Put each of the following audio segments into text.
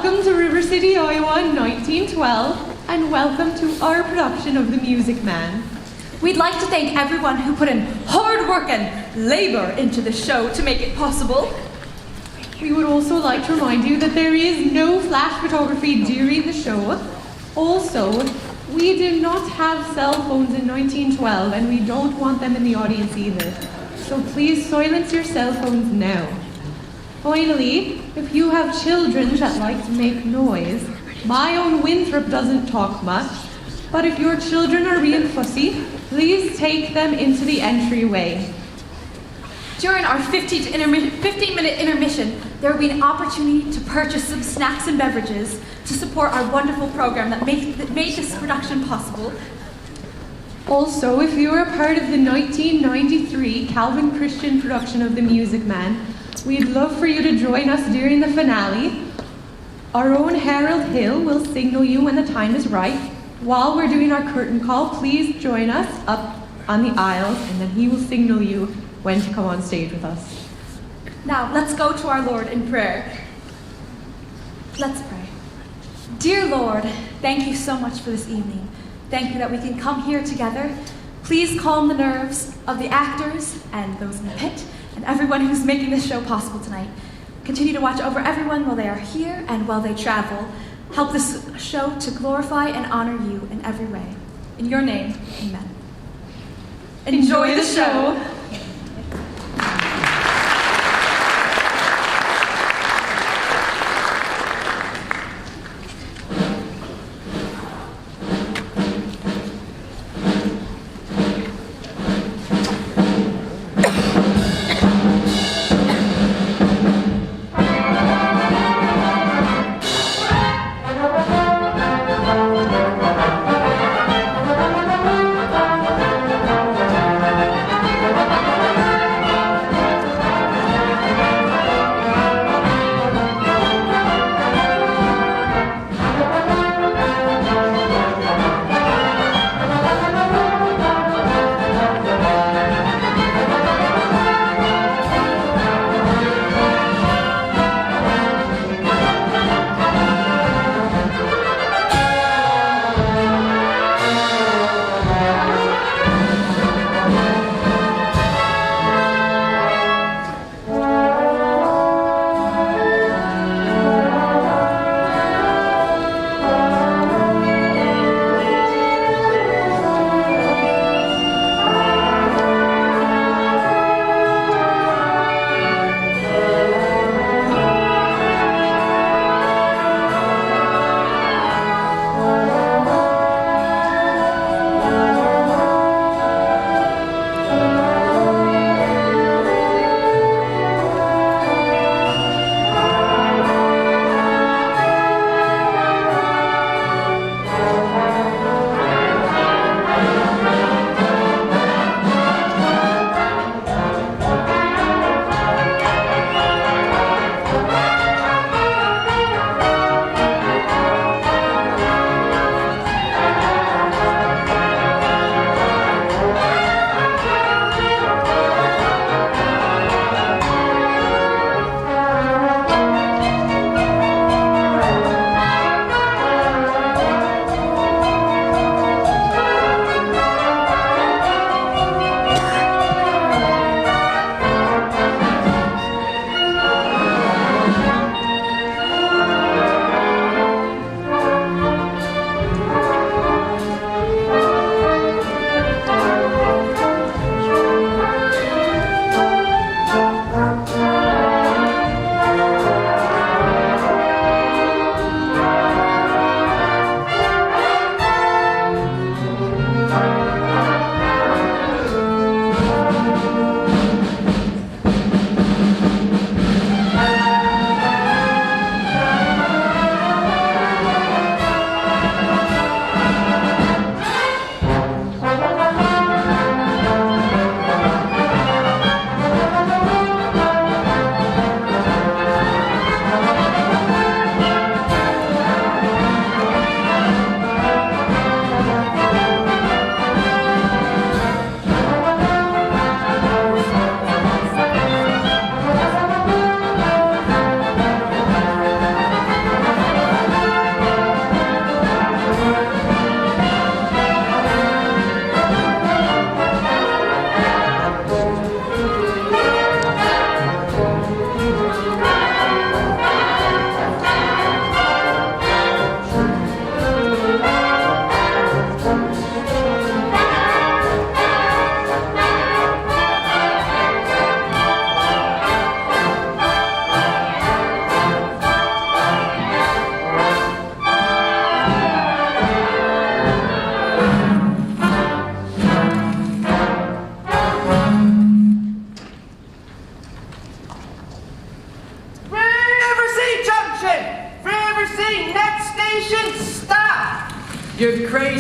Welcome to River City, Iowa 1912, and welcome to our production of The Music Man. We'd like to thank everyone who put in hard work and labor into the show to make it possible. We would also like to remind you that there is no flash photography during the show. Also, we did not have cell phones in 1912, and we don't want them in the audience either. So please silence your cell phones now. Finally, if you have children that like to make noise, my own Winthrop doesn't talk much, but if your children are being fussy, please take them into the entryway. During our 15-minute intermission, there will be an opportunity to purchase some snacks and beverages to support our wonderful program that made this production possible. Also, if you're a part of the 1993 Calvin Christian production of The Music Man, we'd love for you to join us during the finale. Our own Harold Hill will signal you when the time is right. While we're doing our curtain call, please join us up on the aisles, and then he will signal you when to come on stage with us. Now, let's go to our Lord in prayer. Let's pray. Dear Lord, thank you so much for this evening. Thank you that we can come here together. Please calm the nerves of the actors and those in the pit and everyone who's making this show possible tonight. Continue to watch over everyone while they are here and while they travel. Help this show to glorify and honor you in every way. In your name, amen. Enjoy the show.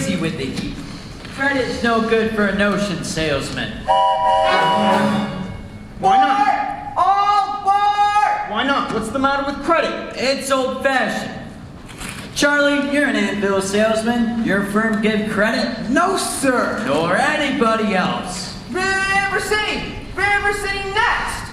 crazy with the heat. Credit's no good for a notion salesman. Why not? All board! Why not? What's the matter with credit? It's old-fashioned. Charlie, you're an anvil salesman. Your firm give credit? No, sir. Nor anybody else. River City! River City next!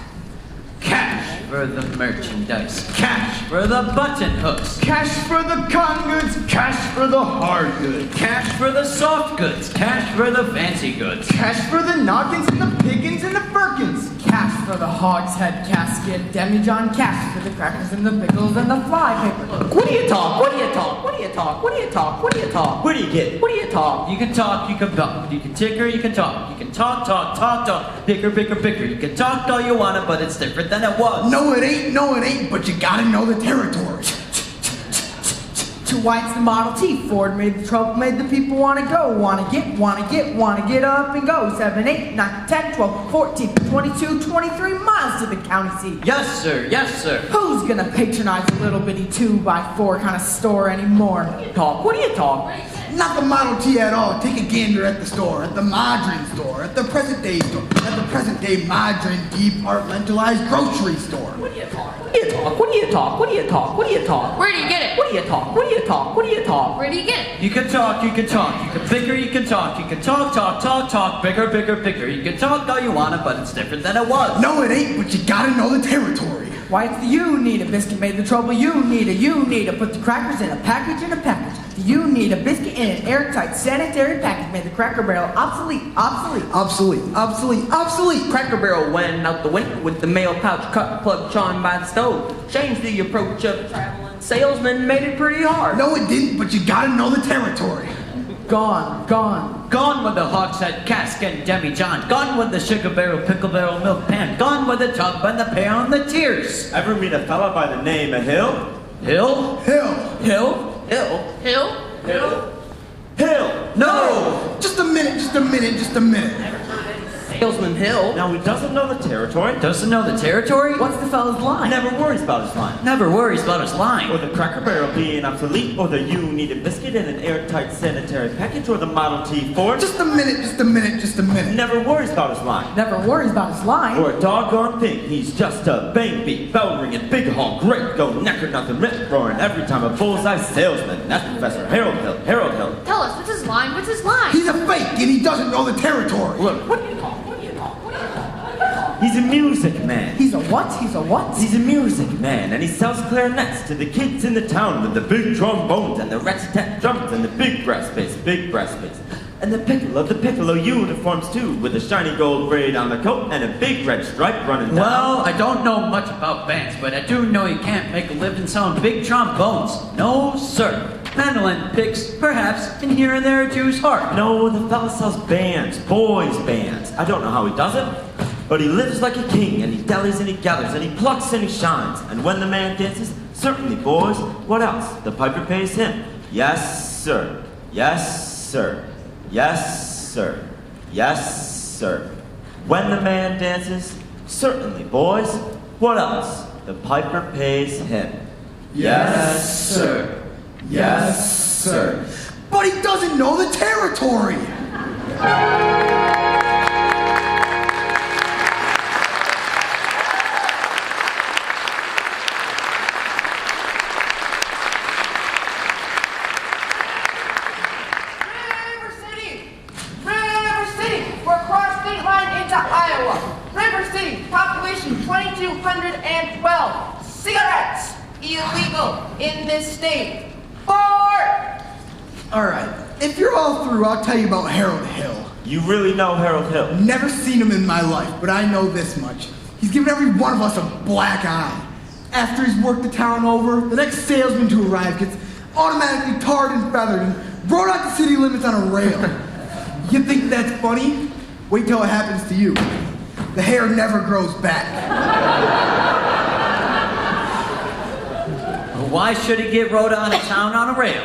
Cash for the merchandise. Cash for the button hooks. Cash for the con goods, cash for the hard goods. Cash for the soft goods. Cash for the fancy goods. Cash for the noggins and the piggins and the firkins. Cash for the hogshead casket, demijohn, cash for the crackers and the pickles and the fly paper. What do you talk? What do you talk? What do you talk? What do you talk? What do you talk? Where do you get it? What do you talk? You can talk, you can talk. You can ticker, you can talk. You can talk, talk, talk, talk. Picker, picker, picker. You can talk all you want, but it's different than it was. No, it ain't, but you gotta know the territory. To White's the Model T, Ford made the trouble, made the people wanna go, wanna get up and go. 7, 8, 9, 10, 12, 14, 22, 23 miles to the county seat. Yes, sir, yes, sir. Who's gonna patronize a little bitty 2x4 kind of store anymore? Talk. What do you talk? Not the Model T at all. Take a gander at the store, at the Modern store, at the present day store, at the present day Modern departmentalized grocery store. What do you talk? What do you talk? What do you talk? What do you talk? What do you talk? Where do you get it? What do you talk? What do you talk? What do you talk? Where do you get it? You can talk, you can talk. You can picker, you can talk. You can talk, talk, talk, talk. Bigger, bigger, bigger. You can talk all you want, but it's different than it was. No, it ain't, but you gotta know the territory. White's the you need a biscuit made the trouble you need a put the crackers in a package. You need a biscuit in an airtight sanitary package made the Cracker Barrel obsolete. Cracker Barrel went out the window with the mail pouch cut plug charmed by the stove. Changed the approach of traveling salesman, made it pretty hard. No, it didn't, but you gotta know the territory. Gone. Gone with the hogshead cask and demijohn. Gone with the sugar barrel, pickle barrel, milk pan. Gone with the tub and the pail and the tears. Ever meet a fella by the name of Hill? Hill? Hill. Hill? Hill? Hill! No! Just a minute. Salesman Hill. Now he doesn't know the territory. Doesn't know the territory? What's the fella's line? Never worries about his line. Never worries about his Or line. the Cracker Barrel being obsolete, or the you need a biscuit in an airtight sanitary package, or the Model T Ford. Just a minute. Never worries about his line. Never worries about his line. Or a doggone thing, he's just a bang beat, bell ringing, big honk, great go, necker nothing, rip roaring every time a bullseye salesman. That's Professor Harold Hill. Tell us, what's his line? What's his line? He's a fake and he doesn't know the territory. Look, What do you talk? What do you talk? What do you talk? he's a music man. He's a what? He's a music man, and he sells clarinets to the kids in the town with the big trombones and the rat-tat drums and the big brass bass. And the piccolo uniforms too, with a shiny gold braid on the coat and a big red stripe running down. Well, I don't know much about bands, but I do know you can't make a living selling big trombones. No, sir. Mandolin picks, perhaps, and here and there a Jew's heart. No, the fella sells bands, boys' bands. I don't know how he does it, but he lives like a king, and he dallies and he gathers, and he plucks and he shines. And when the man dances, certainly, boys, what else? The piper pays him. Yes, sir. Yes, sir. Yes, sir. Yes, sir. When the man dances, certainly, boys, what else? The piper pays him. Yes, sir. Yes, sir. But he doesn't know the territory. River City! We're across state line into Iowa. River City, population 2,212. Cigarettes, illegal in this state. Ford! Alright, if you're all through, I'll tell you about Harold Hill. You really know Harold Hill? Never seen him in my life, but I know this much. He's given every one of us a black eye. After he's worked the town over, the next salesman to arrive gets automatically tarred and feathered and rode out the city limits on a rail. You think that's funny? Wait till it happens to you. The hair never grows back. Why should he get rode out of town on a rail?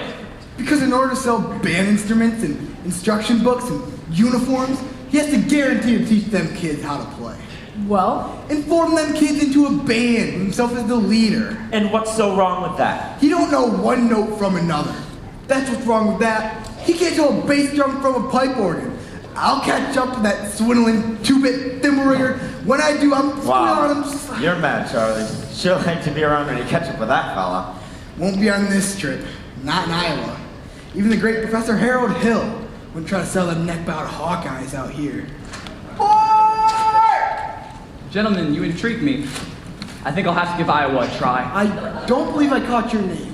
Because in order to sell band instruments and instruction books and uniforms, he has to guarantee to teach them kids how to play. Well, And form them kids into a band with himself as the leader. And what's so wrong with that? He don't know one note from another. That's what's wrong with that. He can't tell a bass drum from a pipe organ. I'll catch up to that swindling 2-bit thimble rigger. When I do, I'm on him. You're mad, Charlie. Sure like to be around when you catch up with that fella. Won't be on this trip. Not in Iowa. Even the great Professor Harold Hill wouldn't try to sell them neck-bound Hawkeyes out here. Gentlemen, you intrigue me. I think I'll have to give Iowa a try. I don't believe I caught your name.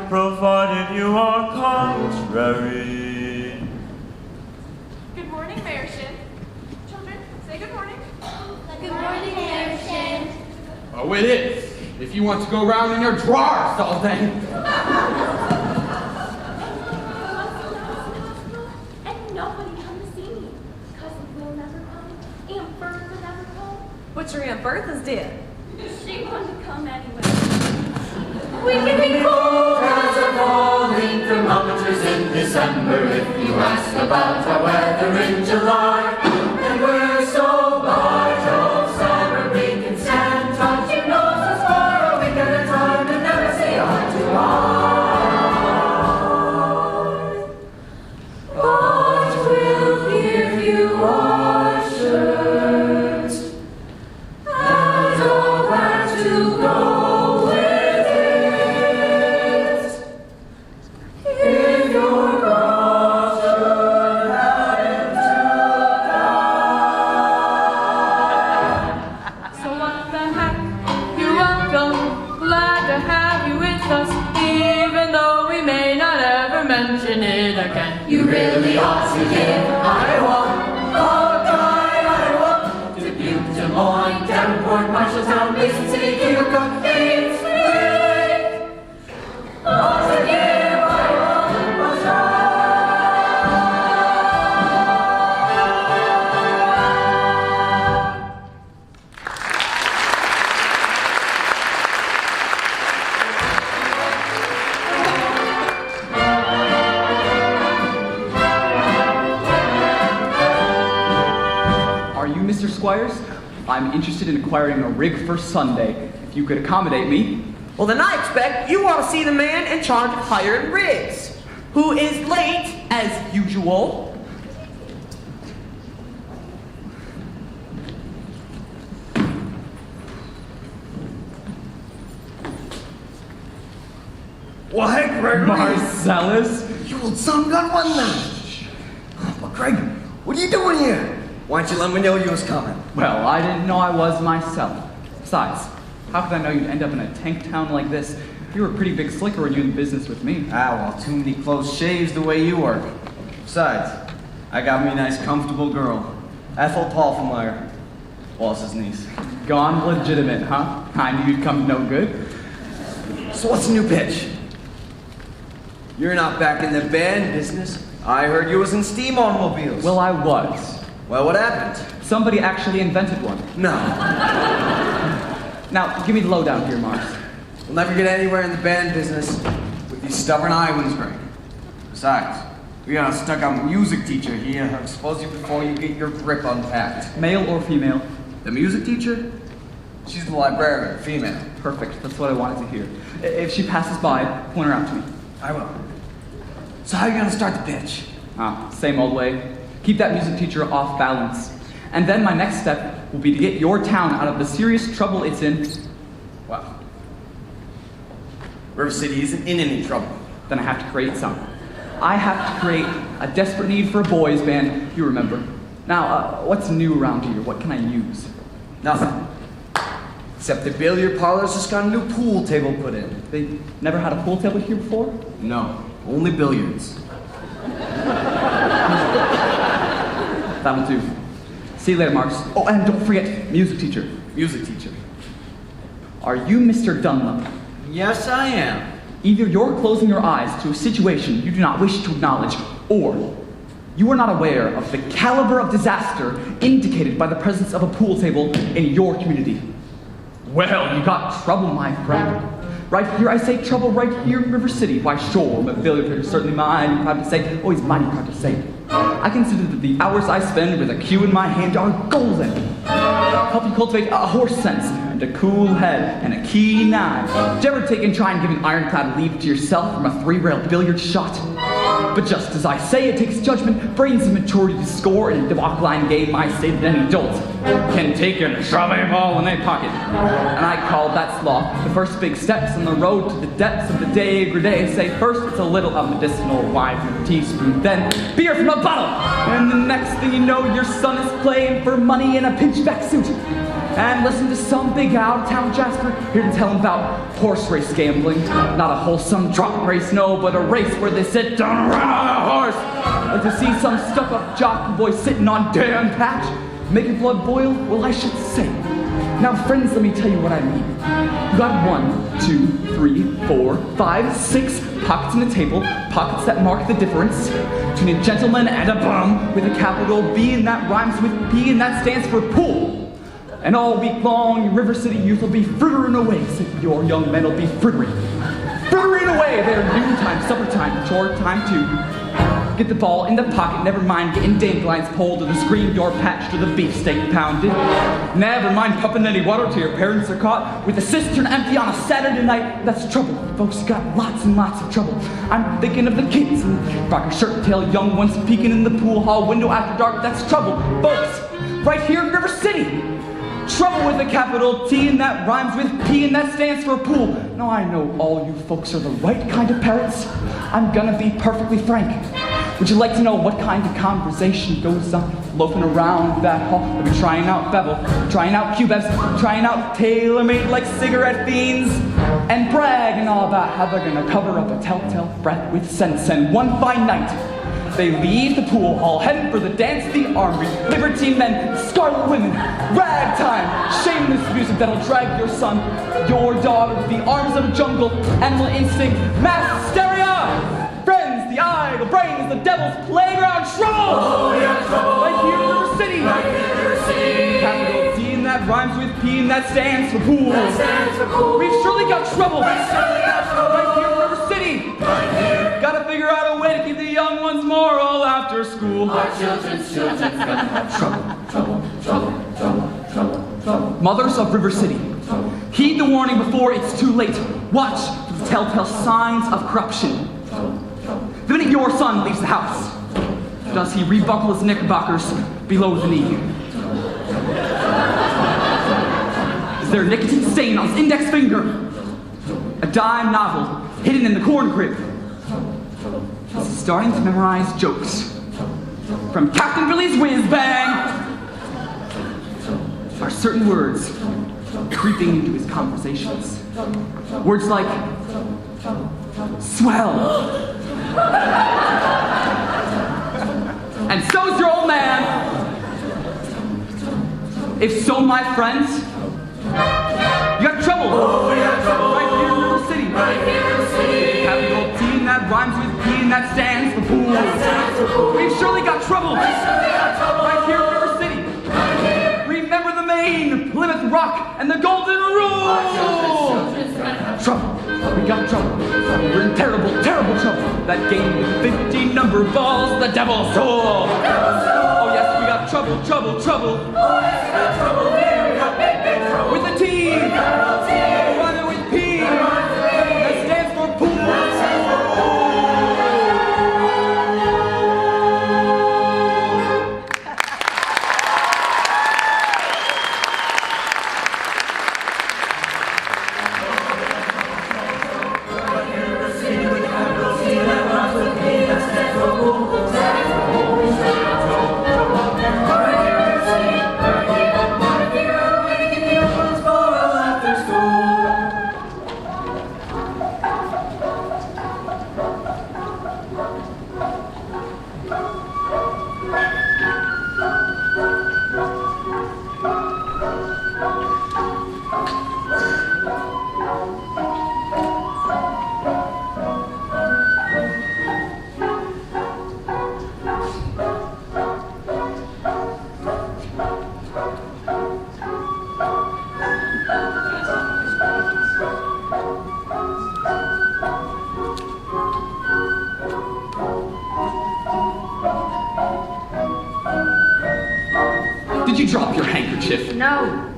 Provided you are contrary. Good morning, Mayor Shin. Children, say good morning. Good morning, Mayor Shin. Oh, it is. If you want to go around in your drawers all day. And nobody come to see me. Cousin will never come. Aunt Bertha never come. But your Aunt Bertha's dead. She wanted to come anyway. We can be cold as a falling thermometers in December. If you ask about our weather in July, and we're so large all summer we can stand touching noses for a week at a time and never see eye to eye. But we'll give you our shirt and all that to go. You really ought to give Iowa, Iowa, Dubuque, Des Moines, Davenport, Marshalltown, Mason City, Keokuk, Ames, Lake. Ought to give Iowa a try. Mr. Squires, I'm interested in acquiring a rig for Sunday. If you could accommodate me. Well, then I expect you ought to see the man in charge of hiring rigs, who is late, as usual. Well, hey, Gregory. Marcellus? You old son gun one night. But Greg, what are you doing here? Why didn't you let me know you was coming? Well, I didn't know I was myself. Besides, how could I know you'd end up in a tank town like this You were a pretty big slicker when you were in business with me. Ah, well, too many close shaves the way you work. Besides, I got me a nice, comfortable girl. Ethel Paulfelmeyer, boss's niece. Gone legitimate, huh? I knew you'd come to no good. So what's the new pitch? You're not back in the band business. I heard you was in steam automobiles. Well, I was. Well, what happened? Somebody actually invented one. No. Now, give me the lowdown here, Mars. We'll never get anywhere in the band business with these stubborn Iowans, Greg. Besides, we got a stuck-up music teacher here who'll expose you before you get your grip unpacked. Male or female? The music teacher? She's the librarian, female. Perfect. That's what I wanted to hear. If she passes by, point her out to me. I will. So how are you gonna start the pitch? Same old way. Keep that music teacher off balance. And then my next step will be to get your town out of the serious trouble it's in. Wow. River City isn't in any trouble. Then I have to create some. I have to create a desperate need for a boys band, you remember. Now, what's new around here? What can I use? Nothing. Except the billiard parlor's just got a new pool table put in. They never had a pool table here before? No, only billiards. That'll do. See you later, Marks. Oh, and don't forget, music teacher. Music teacher. Are you Mr. Dunlop? Yes, I am. Either you're closing your eyes to a situation you do not wish to acknowledge, or you are not aware of the caliber of disaster indicated by the presence of a pool table in your community. Well, you got trouble, my friend. Right here, I say trouble right here in River City. Why, sure, my billiard player is certainly mighty proud to say, oh, he's mighty proud to say. I consider that the hours I spend with a cue in my hand are golden. Help you cultivate a horse sense, and a cool head, and a keen eye. Did you ever take and try and give an ironclad leap to yourself from a 3-rail billiard shot? But just as I say, it takes judgment, brains, and maturity to score in a debauch-line game. I say that any dolt can take and shove a ball in a pocket. And I call that sloth the first big steps on the road to the depths of the degradé. Say first it's a little of medicinal wine from a teaspoon, then beer from a bottle. And the next thing you know, your son is playing for money in a pinchback suit. And listen to some big out-of-town Jasper here to tell him about horse race gambling. Not a wholesome drop race, no, but a race where they sit down around on a horse. Like to see some stuck-up jockey boy sitting on Dan Patch, make your blood boil? Well, I should say. Now, friends, let me tell you what I mean. You got 1, 2, 3, 4, 5, 6 pockets in the table, pockets that mark the difference between a gentleman and a bum with a capital B, and that rhymes with P, and that stands for pool. And all week long, your River City youth will be frittering away, so your young men will be frittering away their noontime, supper time, chore time too. Get the ball in the pocket, never mind getting dandelions pulled or the screen door patched or the beefsteak pounded. Never mind pumping any water till your parents are caught with the cistern empty on a Saturday night. That's trouble. Folks got lots and lots of trouble. I'm thinking of the kids and rocker shirt tail young ones peeking in the pool hall window after dark. That's trouble. Folks, right here in River City. Trouble with a capital T, and that rhymes with P, and that stands for pool. Now I know all you folks are the right kind of parents. I'm gonna be perfectly frank. Would you like to know what kind of conversation goes on loafing around that hall? They'll be trying out Bevel, trying out Cubebs, trying out tailor-made like cigarette fiends, and bragging all about how they're gonna cover up a telltale breath with sense. And one fine night, they leave the pool hall, heading for the dance of the army, libertine men, scarlet women, ragtime, shameless music that'll drag your son, your daughter, to the arms of a jungle, animal instinct, mass hysteria! Friends, the eye, the brain is the devil's playground. Trouble! Oh, yeah, trouble! Right here in River City! Right here in River City! Capital D, and that rhymes with P, and that stands for pool. That stands for pool. We've surely got trouble! We've surely got trouble. Right here in River City! Right here! Gotta figure out a way to keep the young ones moral after school. Our children's gonna have trouble. Mothers of River City, heed the warning before it's too late. Watch for the telltale signs of corruption. The minute your son leaves the house, does he rebuckle his knickerbockers below the knee? Is there a nicotine stain on his index finger? A dime novel hidden in the corn crib? Is he starting to memorize jokes from Captain Billy's Whiz Bang? Are certain words creeping into his conversations? Words like Swell. And so's your old man. If so, my friends, you got trouble. Oh, we got trouble. Right here in River City. Right here in the city. Capital T that rhymes with P and that stands for pool. That stands for pool. We've surely got trouble. We surely got trouble. Right here in River City. Right here. Remember the Maine, Plymouth Rock, and the Golden Rule. Trouble. We got trouble. We're in terrible, terrible trouble. That game with 50 number balls, the devil's soul. Oh yes, we got trouble, trouble, trouble. Oh, yes, we got trouble here. We got big, big trouble. With the T. Rather with P. That stands for pool. Did you drop your handkerchief? No.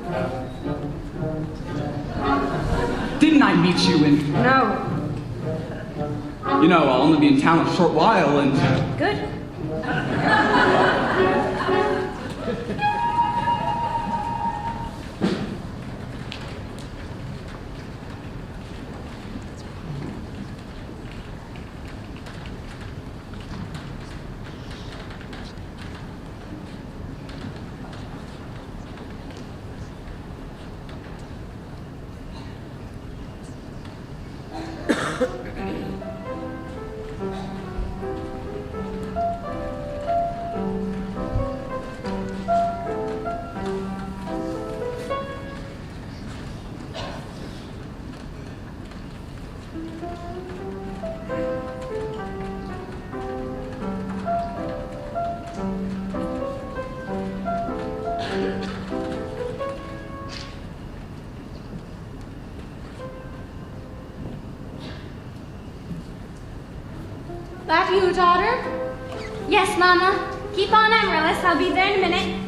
Didn't I meet you in... No. You know, I'll only be in town a short while and... Good. That you, daughter? Yes, Mama. Keep on, Amaryllis. I'll be there in a minute.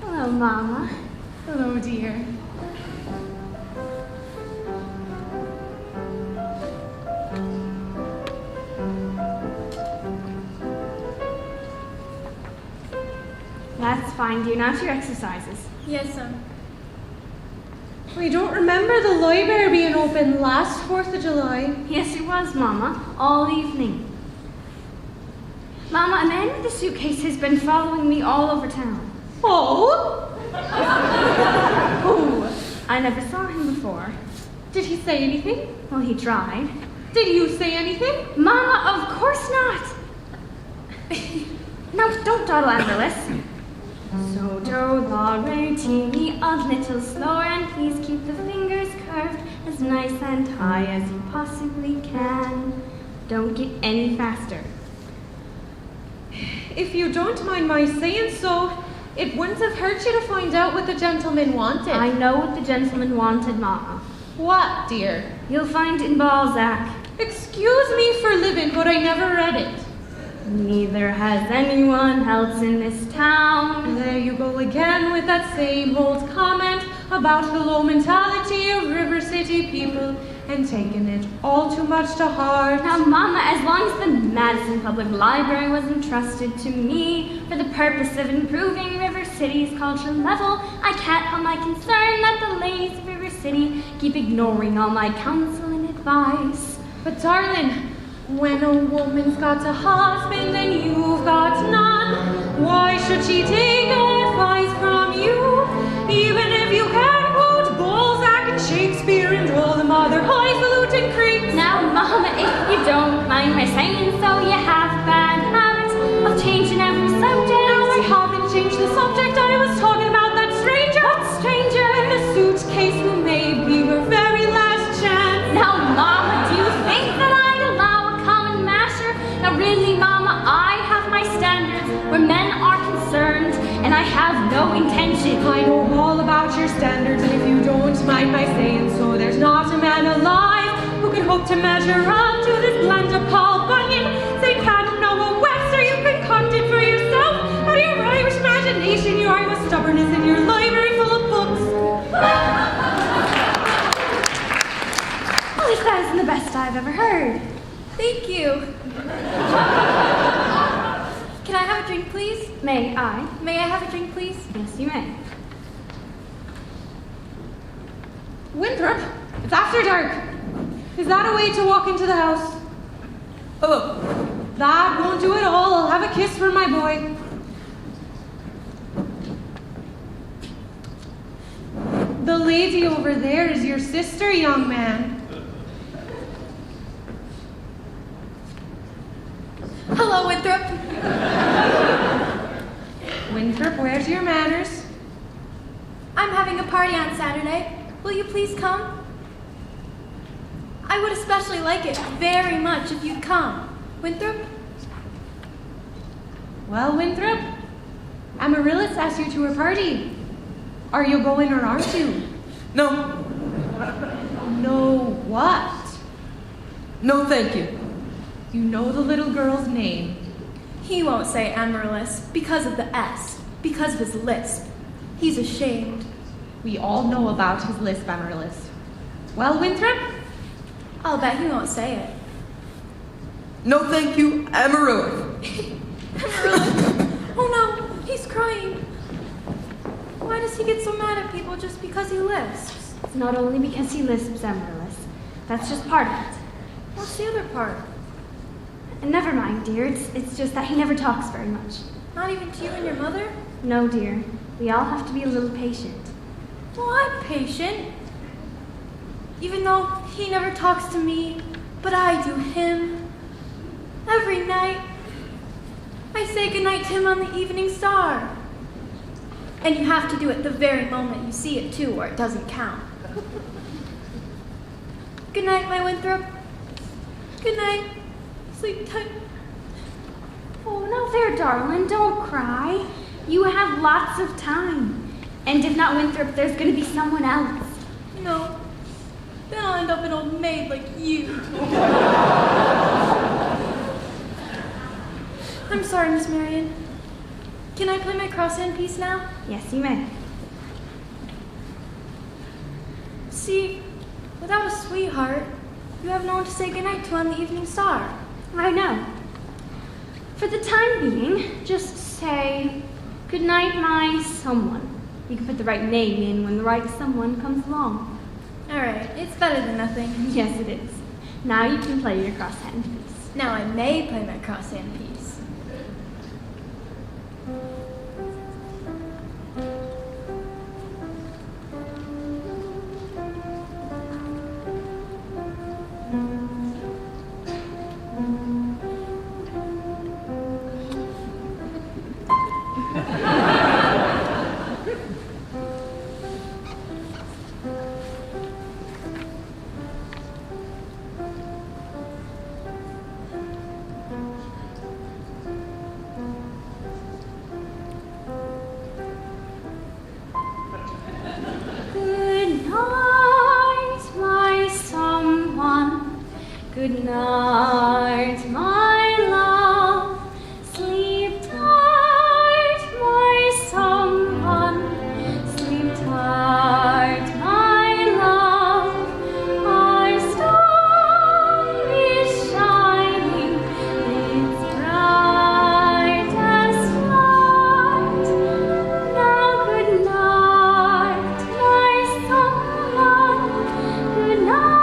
Hello, Mama. Hello, dear. That's fine, dear. Now to your exercises. Yes, sir. We don't remember the library being open last 4th of July. Yes, it was, Mama. All evening. Mama, a man with a suitcase has been following me all over town. Oh? Who? I never saw him before. Did he say anything? Well, he tried. Did you say anything? Mama, of course not. Now, don't dawdle, Amaryllis. So, do, la, re, ti, mi, a little slower, and please keep the fingers curved as nice and high as you possibly can. Don't get any faster. If you don't mind my saying so, it wouldn't have hurt you to find out what the gentleman wanted. I know what the gentleman wanted, Mama. What, dear? You'll find it in Balzac. Excuse me for living, but I never read it. Neither has anyone else in this town. There you go again with that same old comment about the low mentality of River City people and taking it all too much to heart. Now, Mama, as long as the Madison Public Library was entrusted to me for the purpose of improving River City's cultural level, I can't help my concern that the ladies of River City keep ignoring all my counsel and advice. But darling, when a woman's got a husband and you've got none, Why should she take advice from you? Even if you can quote Balzac and Shakespeare and all them other highfalutin creeps. Now, Mama, if you don't mind my saying so, you have bad habits of changing every subject. No, I haven't changed the subject. I was talking about that stranger. What stranger? In the suitcase who may be your very last chance. Now, Mama, do you think that I'd allow a common masher? Now, really, Mama, I have my standards where men are concerned, and I have no intention. I know all about your standards, and if you don't mind my saying so, there's not a man alive who can hope to measure up to this blend of Paul Bunyan, St. Adam, Noah Webster. You concocted for yourself out of your Irish imagination, your Iowa stubbornness, and your library full of books. At least that isn't the best I've ever heard. Thank you. Can I have a drink, please? May I? May I have a drink, please? Yes, you may. Winthrop, it's after dark. Is that a way to walk into the house? Hello. That won't do at all. I'll have a kiss for my boy. The lady over there is your sister, young man. Hello, Winthrop. Winthrop, where's your manners? I'm having a party on Saturday. Will you please come? I would especially like it very much if you'd come. Winthrop? Well, Winthrop, Amaryllis asked you to her party. Are you going or aren't you? No. No what? No, thank you. You know the little girl's name. He won't say Amaryllis because of the S, because of his lisp. He's ashamed. We all know about his lisp, Amaryllis. Well, Winthrop? I'll bet he won't say it. No, thank you, Amarillo. Amaryllis! Oh no, he's crying. Why does he get so mad at people just because he lisps? It's not only because he lisps, Amaryllis. That's just part of it. What's the other part? And never mind, dear. It's just that he never talks very much. Not even to you and your mother? No, dear. We all have to be a little patient. Well, I'm patient. Even though he never talks to me, but I do him. Every night, I say goodnight to him on the evening star. And you have to do it the very moment you see it too, or it doesn't count. Good night, my Winthrop. Good night. Sleep tight. Oh, now there, darling. Don't cry. You have lots of time. And if not Winthrop, there's going to be someone else. No. Then I'll end up an old maid like you. I'm sorry, Miss Marion. Can I play my crosshand piece now? Yes, you may. See, without a sweetheart, you have no one to say goodnight to on the evening star. I know. For the time being, just say, good night, my someone. You can put the right name in when the right someone comes along. All right, it's better than nothing. Yes, it is. Now you can play your crosshand piece. Now I may play my crosshand piece. Good night, my love. Sleep tight, my someone. Sleep tight, my love. Our star is shining, its brightest light. Now good night, my someone. Good night.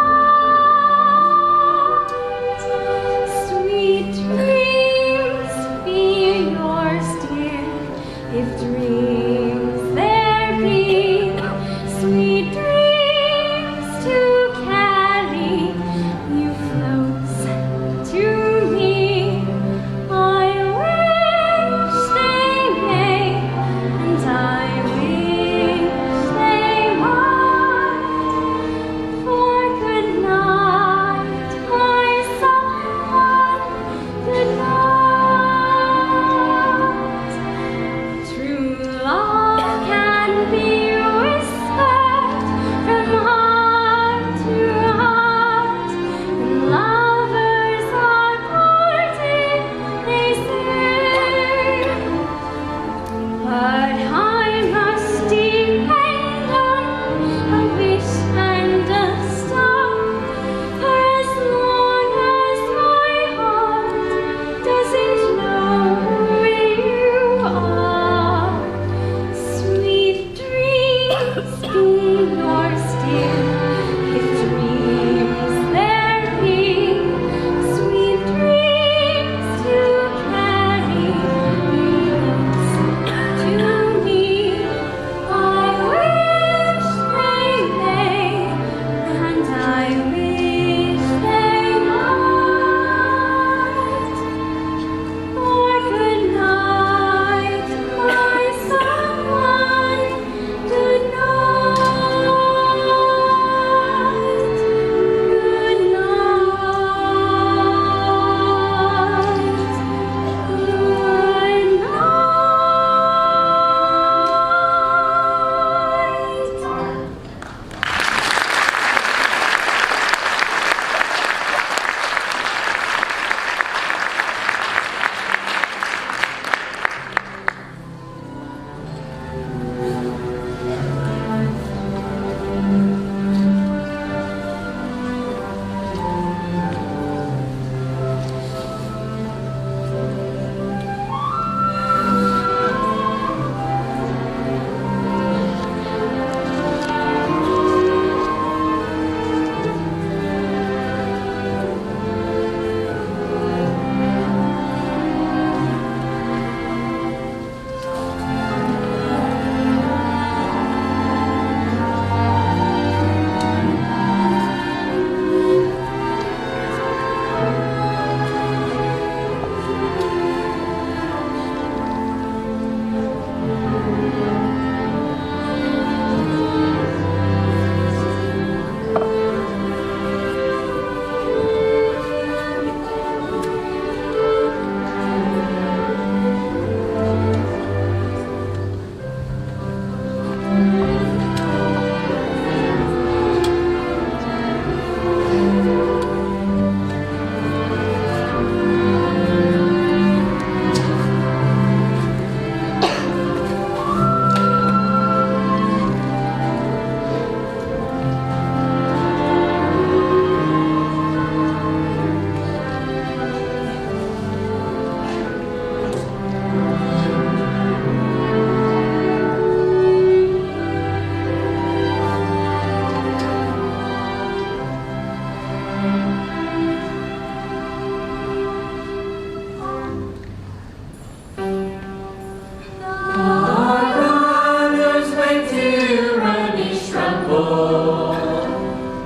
my tyrannies tremble.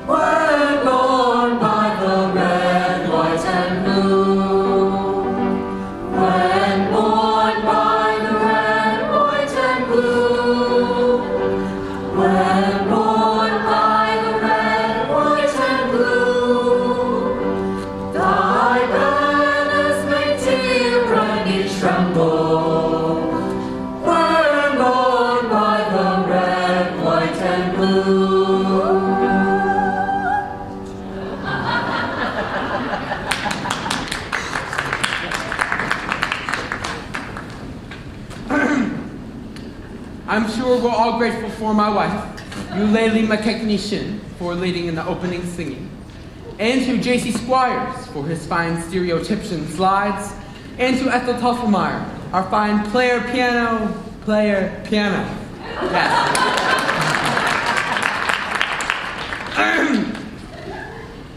We're born by the red, white, and blue. When born by the red, white, and blue. When born by the red, white, and blue. Thy banners make tyranny tremble. We're born by the red, white, and blue. I'm sure we're all grateful for my wife, Eulalie McKechnie, for leading in the opening singing, and to J.C. Squires for his fine stereotypes and slides, and to Ethel Toffelmeyer, our fine player piano. Yes.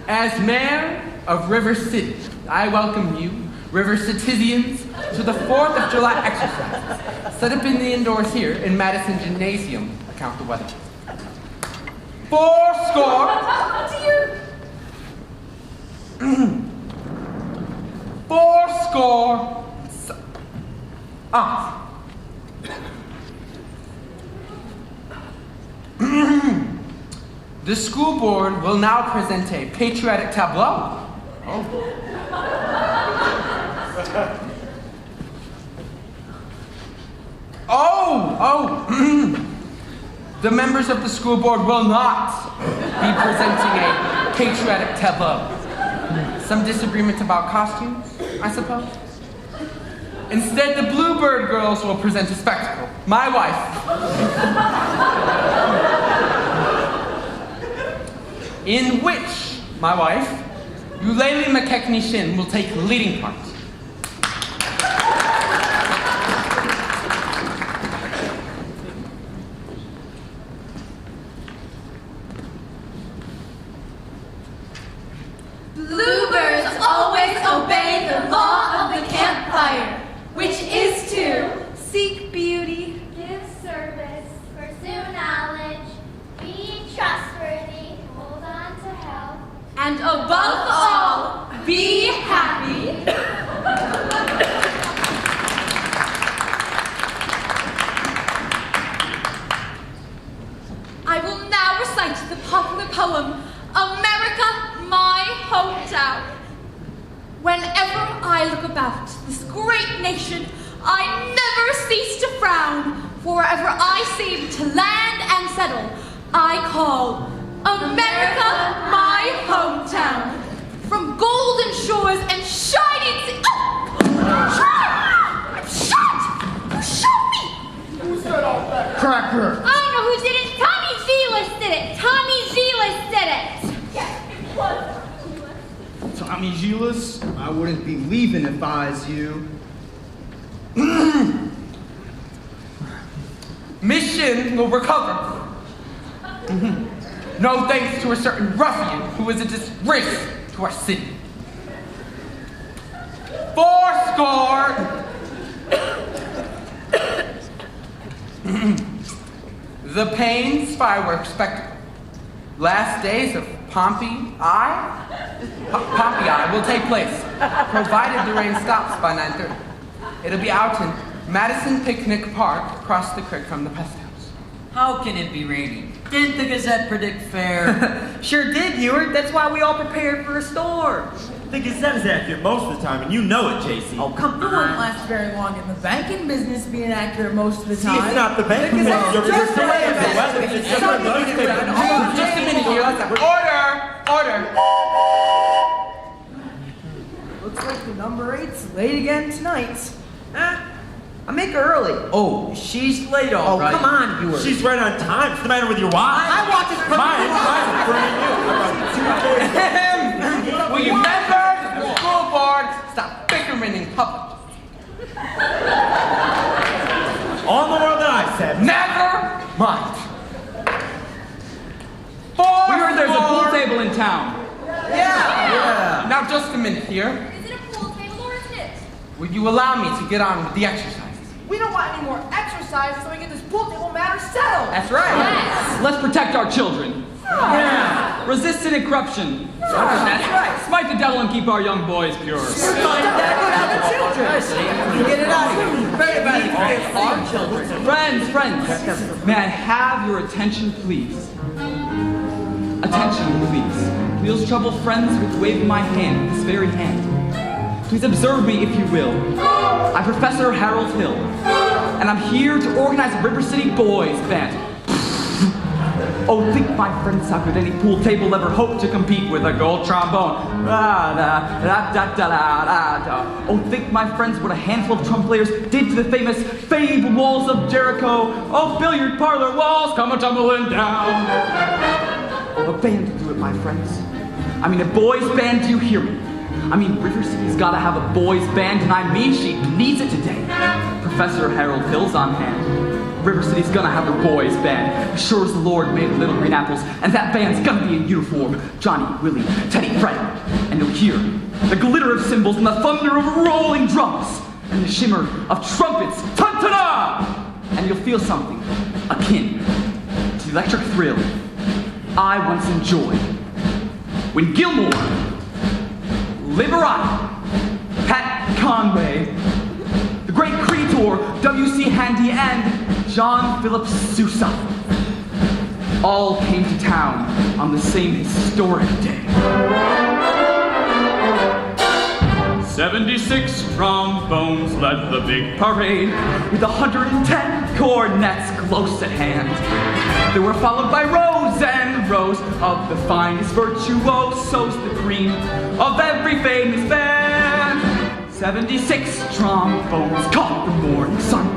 As mayor of River City, I welcome you, River Citizens, to the 4th of July exercises, set up in the indoors here in Madison Gymnasium. Account the weather. 4 score. The school board will now present a patriotic tableau. The members of the school board will not be presenting a patriotic tableau. Some disagreement about costumes, I suppose. Instead, the Bluebird girls will present a spectacle. My wife. In which my wife, Eulalie McKechnie, will take the leading part. Bluebirds always obey the law of the campfire, which is to seek beauty, give service, pursue knowledge, be trustworthy, hold on to health, and above all, be happy. I will now recite the popular poem, America, My Hometown. Whenever I look about this great nation, I never cease to frown, for wherever I seem to land and settle, I call America my hometown. From golden shores and shining seas. Oh! Shut! Who shot me? Who said all that? Cracker. I know who did it. Tommy Zealous did it. Tommy Zealous did it. Tommy Zealous? I wouldn't be leaving if I was you. Mission will recover. No thanks to a certain ruffian who is a disgrace to our city. 4 The Payne's fireworks spectacle. Last days of Pompey Eye will take place, provided the rain stops by 9:30. It'll be out in Madison Picnic Park, across the creek from the pest house. How can it be raining? Didn't the Gazette predict fair? Sure did, Heward. That's why we all prepared for a storm. The Gazette is accurate most of the time, and you know it, JC. Oh, come It wouldn't on. last very long in the banking business being accurate most of the time. It's not the banking business. You're just the way of the weather. It's just like the newspaper. Just a minute here. Let's have order. Looks like the number 8's late again tonight. I make her early. Oh, she's late all right. Come on, Heward. She's right on time. What's the matter with your watch? I watch it from Mine's brand new. Will you members of the school board stop bickering in public? On the world that I said. Never mind. We heard there's a pool table in town. Yeah. Now just a minute here. Is it a pool table or isn't it? Will you allow me to get on with the exercises? We don't want any more exercise so we get this pool table matter settled. That's right. Yes. Let's protect our children. Yeah. Resist sin and corruption. That's right. Smite the devil and keep our young boys pure. Get it out of here. Our children. Friends, may I have your attention, please? Attention, please. Feels trouble, friends, with the wave of my hand, this very hand. Please observe me, if you will. I'm Professor Harold Hill, and I'm here to organize a River City Boys Band. Oh, think, my friends, how could any pool table ever hope to compete with a gold trombone? Oh, think, my friends, what a handful of drum players did to the famous fabled walls of Jericho. Oh, billiard parlor walls come a-tumbling down. Oh, a band to do it, my friends. I mean, a boys band, do you hear me? I mean, River City's gotta have a boys band, and I mean she needs it today. Professor Harold Hill's on hand. River City's gonna have a boys band, as sure as the Lord made little green apples, and that band's gonna be in uniform. Johnny, Willie, Teddy, Fred. And you'll hear the glitter of cymbals and the thunder of rolling drums, and the shimmer of trumpets. Ta-ta-da! And you'll feel something akin to the electric thrill I once enjoyed when Gilmore, Liberati, Pat Conway, the great Creator, W.C. Handy, and John Philip Sousa all came to town on the same historic day. 76 trombones led the big parade, with 110 cornets close at hand. They were followed by rows and rows of the finest virtuosos, the cream of every famous band. 76 trombones caught the morning sun,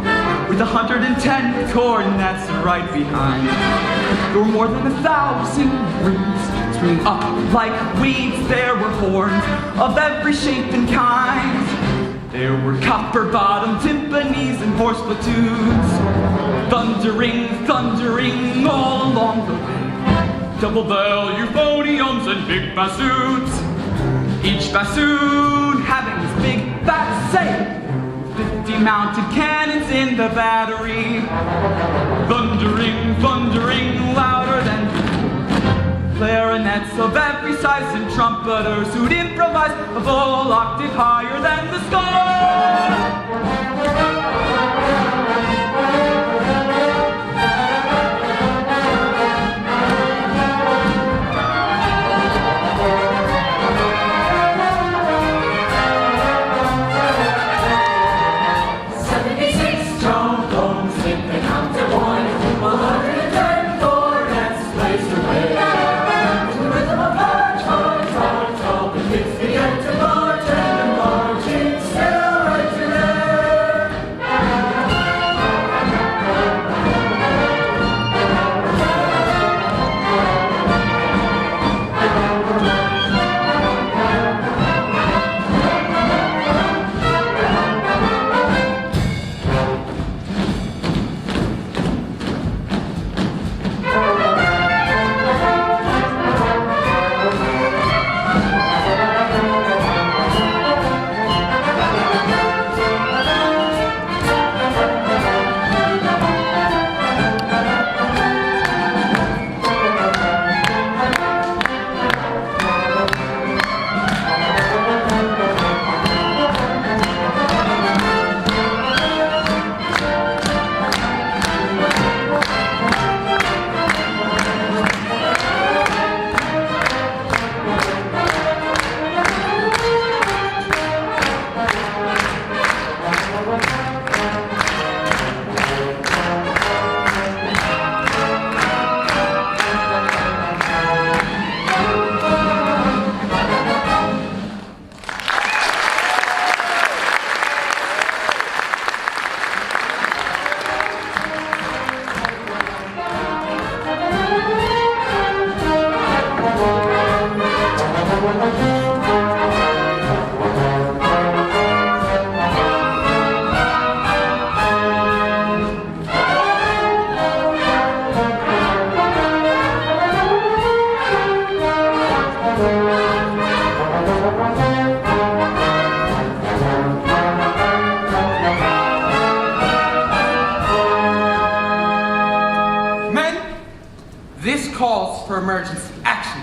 with 110 cornets right behind. There were more than 1,000 rings springing up like weeds. There were horns of every shape and kind. There were copper-bottomed timpanis and horse platoons, thundering, thundering all along the way. Double-bell euphoniums and big bassoons, each bassoon having his big fat say. 50 mounted cannons in the battery, thundering, thundering louder than clarinets of every size and trumpeters who'd improvise a full octave higher than the sky. 76 trombones, think they count to one. 110 cornets blazed away. To the rhythm of march, march, march, all the kids began to march, and the marching still right today. This calls for emergency action.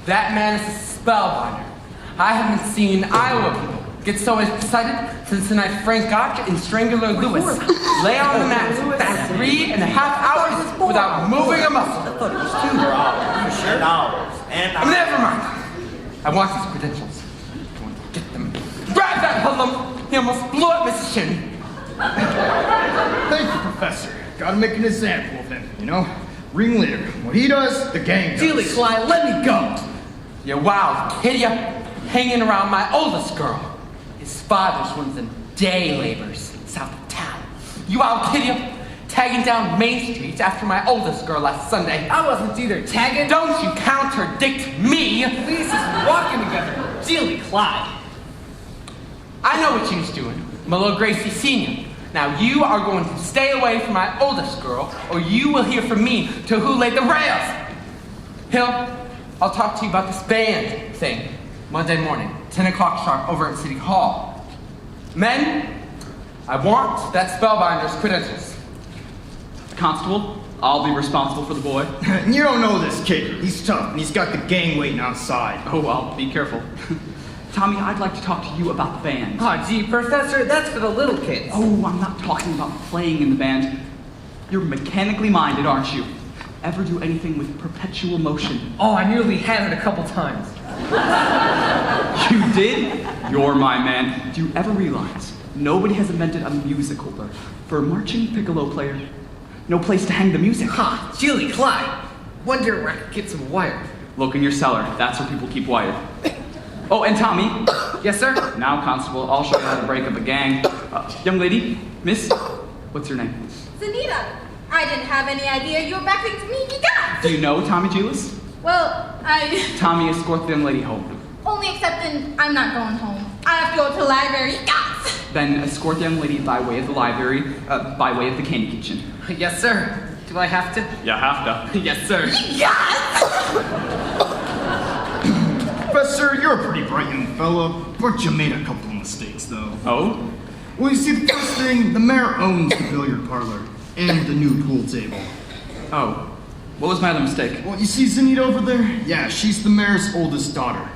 That man is a spellbinder. I haven't seen Iowa people get so excited since the night Frank Gotch and Strangler Lewis lay on the mat for 3.5 hours without moving a muscle. I thought it was 2 hours. Sure. Never mind. I want his credentials. I'm going to get them. Grab that hoodlum! He almost blew up Mrs. Shin. Thank you, Professor. Gotta make an example of him, you know? Ringleader. What he does, the gang does. Dealey, Clyde, let me go! You wild kid, you hanging around my oldest girl. His father's one of them day laborers south of town. You wild kid, you tagging down Main Street after my oldest girl last Sunday. I wasn't either tagging. Don't you contradict me! These is walking together. Dealey, Clyde. I know what you're doing, my little Gracie Sr. Now you are going to stay away from my oldest girl, or you will hear from me to who laid the rails. Hill, I'll talk to you about this band thing Monday morning, 10 o'clock sharp over at City Hall. Men, I want that spellbinder's credentials. Constable, I'll be responsible for the boy. You don't know this kid. He's tough, and he's got the gang waiting outside. Oh, well, be careful. Tommy, I'd like to talk to you about the band. Oh, gee, Professor, that's for the little kids. Oh, I'm not talking about playing in the band. You're mechanically minded, aren't you? Ever do anything with perpetual motion? Oh, I nearly had it a couple times. You did? You're my man. Do you ever realize nobody has invented a musical for a marching piccolo player? No place to hang the music. Ha, Dealey, Clyde. Wonder where I could get some wire. Look in your cellar. That's where people keep wire. Oh, and Tommy. Yes, sir? Now, Constable, I'll show you how to break up a gang. Young lady, miss, what's your name? Zanita, I didn't have any idea you were backing to me, you got. Do you know Tommy Giles? Well, Tommy, escort the young lady home. Only excepting I'm not going home. I have to go to the library, you got. Then escort the young lady by way of the library, by way of the candy kitchen. Yes, sir. Do I have to? You have to. Yes, sir. Yes! Professor, you're a pretty bright young fella, but you made a couple of mistakes, though. Oh? Well, you see, the first thing, the mayor owns the billiard parlor and the new pool table. Oh. What was my other mistake? Well, you see Zanita over there? Yeah, she's the mayor's oldest daughter.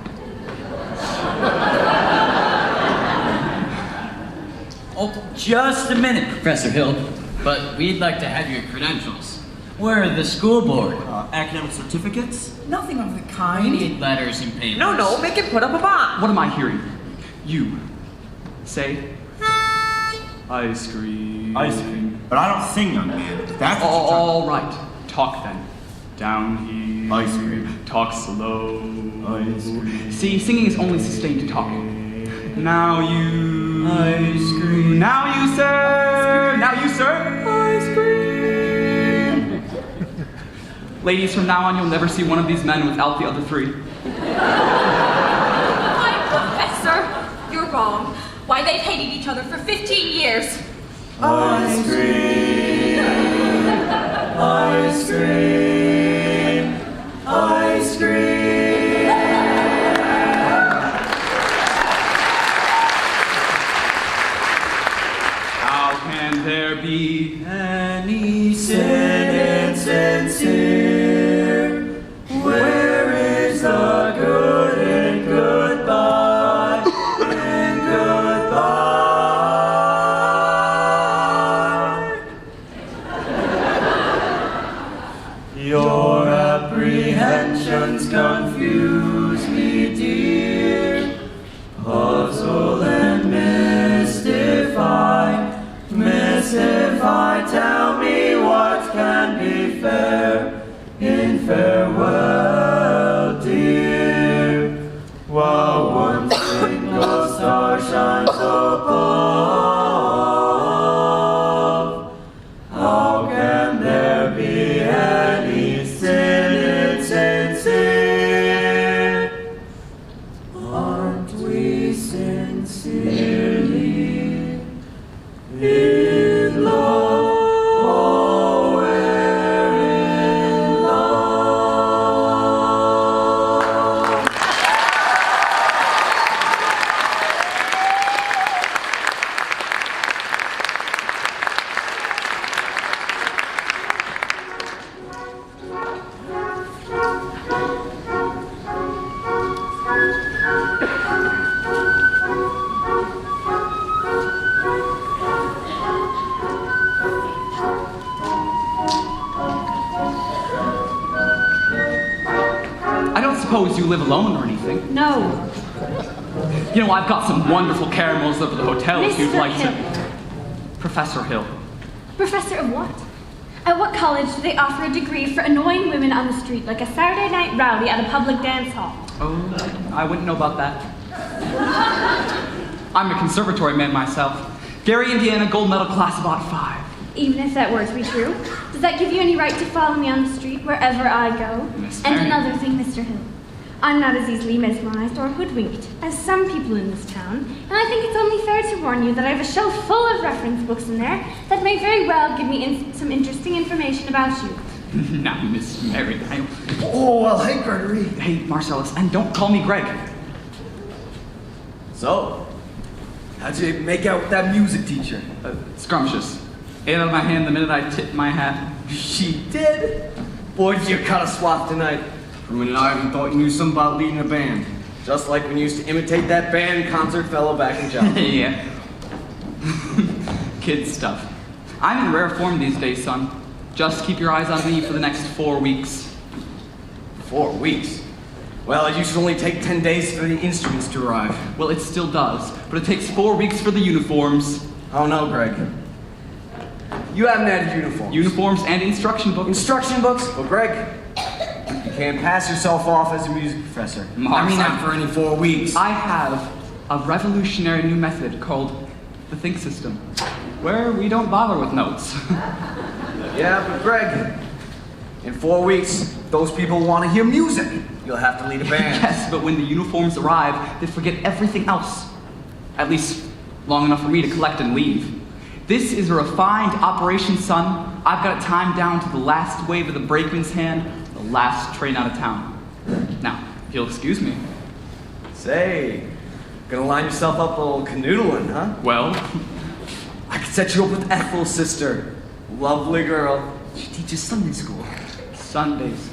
Oh, just a minute, Professor Hill. But we'd like to have your credentials. We're the school board. Academic certificates? Nothing of the We kind. need letters and papers. No, make him put up a bond. What am I hearing? You say ice cream. Ice cream. But I don't sing, young man. That's what you're All right. Talk then. Down here. Ice cream. Talk slow. Ice cream. See, singing is only sustained to talking. Now you. Ice cream. Now you, sir. Now you, sir. Ice cream. Ladies, from now on, you'll never see one of these men without the other three. Why, Professor, you're wrong. Why, they've hated each other for 15 years. Ice cream. Ice cream. Ice cream. How can there be Any sin insincere? Where is the good in goodbye? In goodbye. Your apprehensions confuse me, dear. Puzzle and mystify. Mystify, tell me what can be fair in farewell, dear. While one single star shines above, how can there be any sin insincere? suppose you live alone or anything. No. You know, I've got some wonderful caramels over the hotel if you'd Mr. like Hill. to. Professor Hill. Professor of what? At what college do they offer a degree for annoying women on the street like a Saturday night rowdy at a public dance hall? Oh, I wouldn't know about that. I'm a conservatory man myself. Gary, Indiana, gold medal class about 5. Even if that were to be true, does that give you any right to follow me on the street wherever I go? Miss And Mary. another thing, Mr. Hill. I'm not as easily mesmerized or hoodwinked as some people in this town, and I think it's only fair to warn you that I have a shelf full of reference books in there that may very well give me some interesting information about you. Now, Miss Mary, Oh, well, hey, Gregory. Hey, Marcellus, and don't call me Greg. So, how'd you make out with that music teacher? Scrumptious. Ate out of my hand the minute I tipped my hat. She did? Boy, did you cut a swath tonight. For a minute, I even thought you knew something about leading a band. Just like when you used to imitate that band concert fellow back in Java. Yeah. Kid stuff. I'm in rare form these days, son. Just keep your eyes on me for the next 4 weeks. 4 weeks? Well, it used to only take 10 days for the instruments to arrive. Well, it still does, but it takes 4 weeks for the uniforms. Oh no, Greg. You haven't had uniforms. Uniforms and instruction books. Instruction books? Well, Greg, you can't pass yourself off as a music professor. I mean, not for any 4 weeks. I have a revolutionary new method called the Think System, where we don't bother with notes. Yeah, but Greg, in 4 weeks, those people want to hear music. You'll have to lead a band. Yes, but when the uniforms arrive, they forget everything else. At least, long enough for me to collect and leave. This is a refined operation, son. I've got it timed down to the last wave of the brakeman's hand, the last train out of town. Now, if you'll excuse me. Say, gonna line yourself up a little canoodling, huh? Well, I could set you up with Ethel's sister. Lovely girl. She teaches Sunday school. Sundays.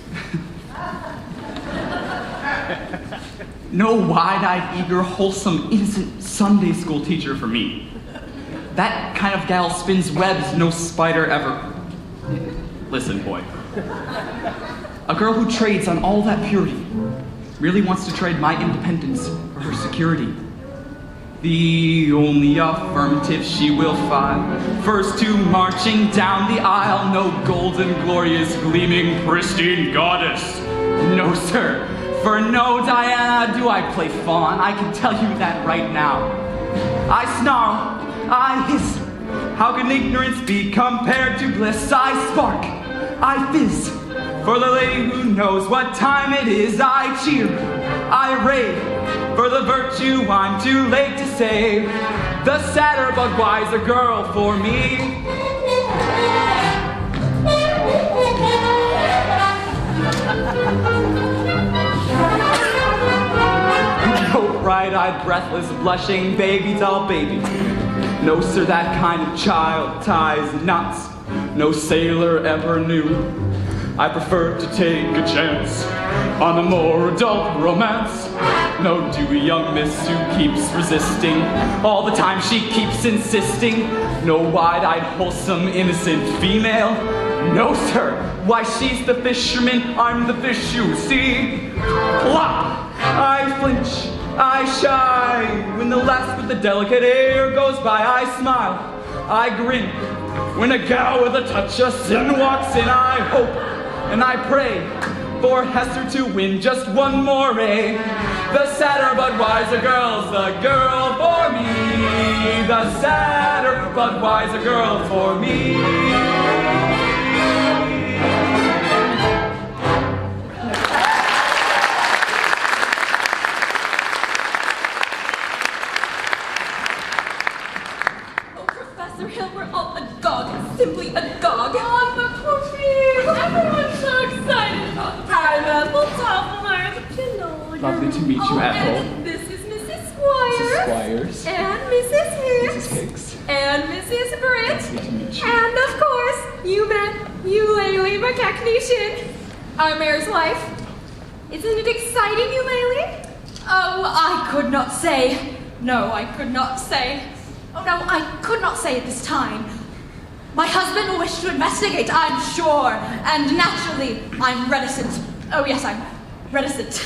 No wide-eyed, eager, wholesome, innocent Sunday school teacher for me. That kind of gal spins webs no spider ever. Listen, boy. A girl who trades on all that purity really wants to trade my independence for her security. The only affirmative she will file. First to marching down the aisle, no golden, glorious, gleaming, pristine goddess. No, sir. For no Diana do I play fawn. I can tell you that right now. I snarl. I hiss. How can ignorance be compared to bliss? I spark. I fizz. For the lady who knows what time it is, I cheer. I rave. For the virtue I'm too late to save. The sadder but wiser girl for me. No bright-eyed, breathless, blushing baby doll baby. No, sir, that kind of child ties knots no sailor ever knew. I prefer to take a chance on a more adult romance. No dewy young miss who keeps resisting. All the time she keeps insisting. No wide-eyed, wholesome, innocent female. No, sir. Why, she's the fisherman, I'm the fish, you see. Plop! I flinch, I shy. When the lass with the delicate air goes by, I smile, I grin. When a gal with a touch of sin walks in, I hope and I pray for Hester to win just one more A. The sadder but wiser girl's the girl for me. The sadder but wiser girl for me. Professor Hill, we're all agog, simply agog. Oh, but Pookie, everyone's so excited about the time. Ethel Toppelmeyer, the Kindle. Lovely to meet you, Ethel. And this is Mrs. Squires. Mrs. Squires. And Mrs. Hicks. Mrs. Hicks. And Mrs. Britt. Lovely to meet you. And of course, you met Eulalie McKechnie, our mayor's wife. Isn't it exciting, Eulalie? Oh, I could not say. No, I could not say. Oh, no, I could not say at this time. My husband will wish to investigate, I'm sure. And naturally, I'm reticent. Oh, yes, I'm reticent.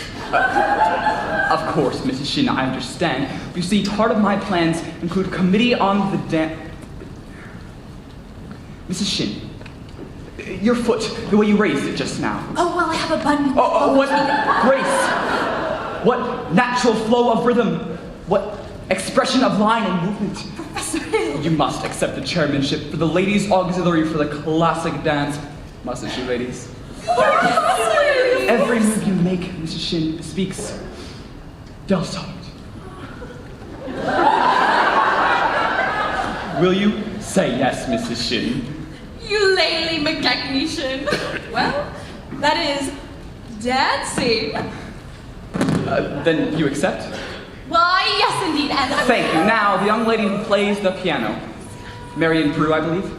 Of course, Mrs. Shin, I understand. You see, part of my plans include a committee on the Mrs. Shin, your foot, the way you raised it just now. Oh, well, I have a button. What grace? What natural flow of rhythm? What expression of line and movement? Professor Hill. You must accept the chairmanship for the ladies' auxiliary for the classic dance, mustn't you, ladies? Every move you make, Mrs. Shin, speaks Delsart. Will you say yes, Mrs. Shin? Eulalie McGeckney. Well, that is dancing. Then you accept? Why, yes, indeed. And Thank you. Now, the young lady who plays the piano. Marion Prue, I believe.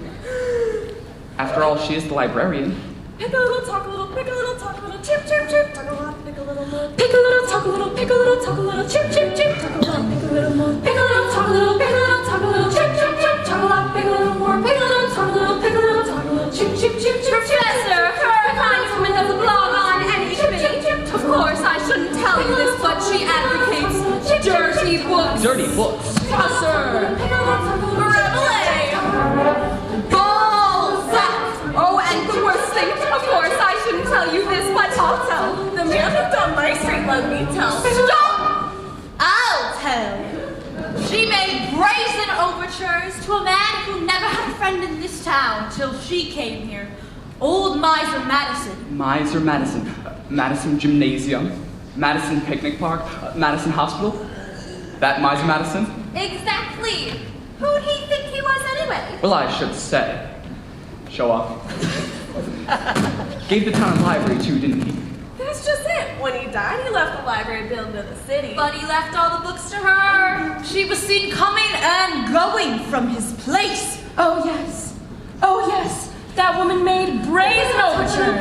After all, she is the librarian. Pick a little, talk a little, pick a little, talk a little, chip, chip, chip, talk a lot, pick a little more. Pick a little, talk a little, pick a little, talk a little, chip, chip, chip, talk a lot, pick a little more. Pick a little, talk a little, pick a little, talk a little, chip, chip, chip, talk a lot, pick a little more. Pick a little, talk a little, pick a little, talk a little, chip, chip, chip, chip. Professor, her congresswoman does a blog on any committee. Of course, I shouldn't tell you this, but she advocates dirty books. Dirty books? Tosser. Reveille. Balzac. Oh, and the worst thing, of course, I shouldn't tell you this, but I'll tell. The man lived on my street, let me tell. Stop! I'll tell. She made brazen overtures to a man who never had a friend in this town till she came here. Old Miser Madison. Miser Madison. Madison Gymnasium. Madison Picnic Park. Madison Hospital. That Miser Madison? Exactly. Who'd he think he was anyway? Well, I should say. Show off. Gave the town a library too, didn't he? That's just it. When he died, he left the library building to the city. But he left all the books to her. She was seen coming and going from his place. Oh, yes. Oh, yes. That woman made brazen overtures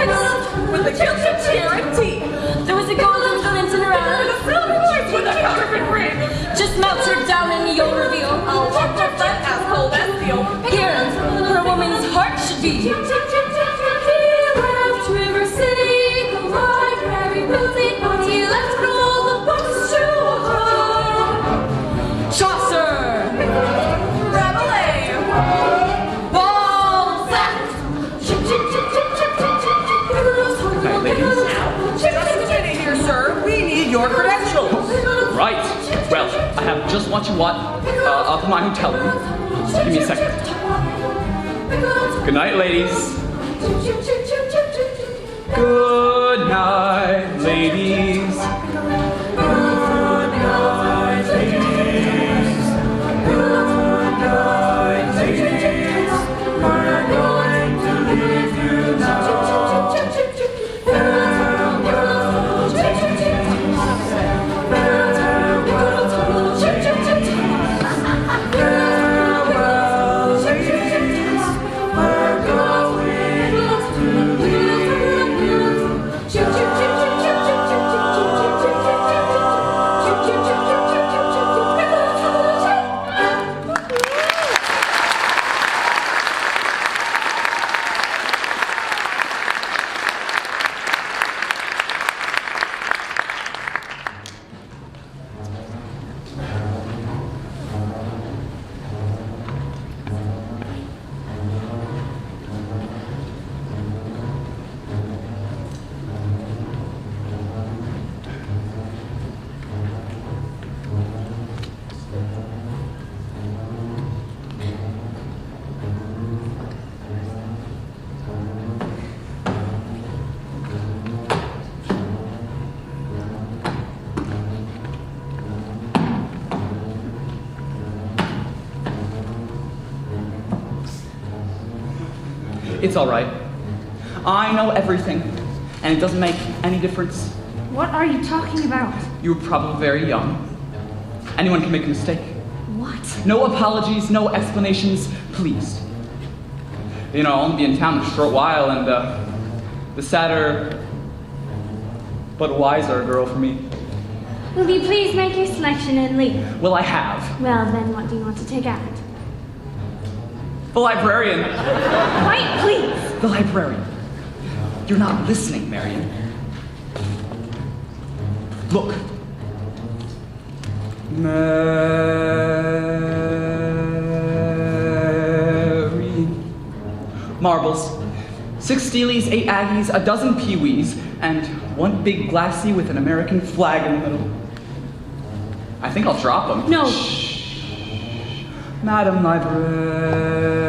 with a gilded charity. There was a golden glint in her eye and a silver voice with a counterfeit ring. Just melt her down and you'll reveal. I'll walk her foot as cold as steel. Here, where a woman's heart should be. He left River City, the library building, but he left all the books to her. Chaucer, Rabelais, Balzac. Night, ladies. Just a minute here, sir. We need your credentials. Right. Well, I have just what you want up in my hotel room. Give me a second. Good night, ladies. Good night, ladies. Good night, ladies. Good night, ladies. We're going to leave you now. Farewell, ladies. Farewell, ladies. Farewell, ladies. We're going to leave you. It's all right. I know everything, and it doesn't make any difference. What are you talking about? You were probably very young. Anyone can make a mistake. What? No apologies, no explanations, please. You know, I'll only be in town a short while, and the sadder but wiser girl for me. Will you please make your selection and leave? Well, I have. Well, then what do you want to take out? The librarian. Quiet, please. The librarian. You're not listening, Marion. Look. Mary. Marbles. 6 Steelies, 8 Aggies, a dozen Pee-wees, and 1 big glassy with an American flag in the middle. I think I'll drop them. No. Shh. Madam Library.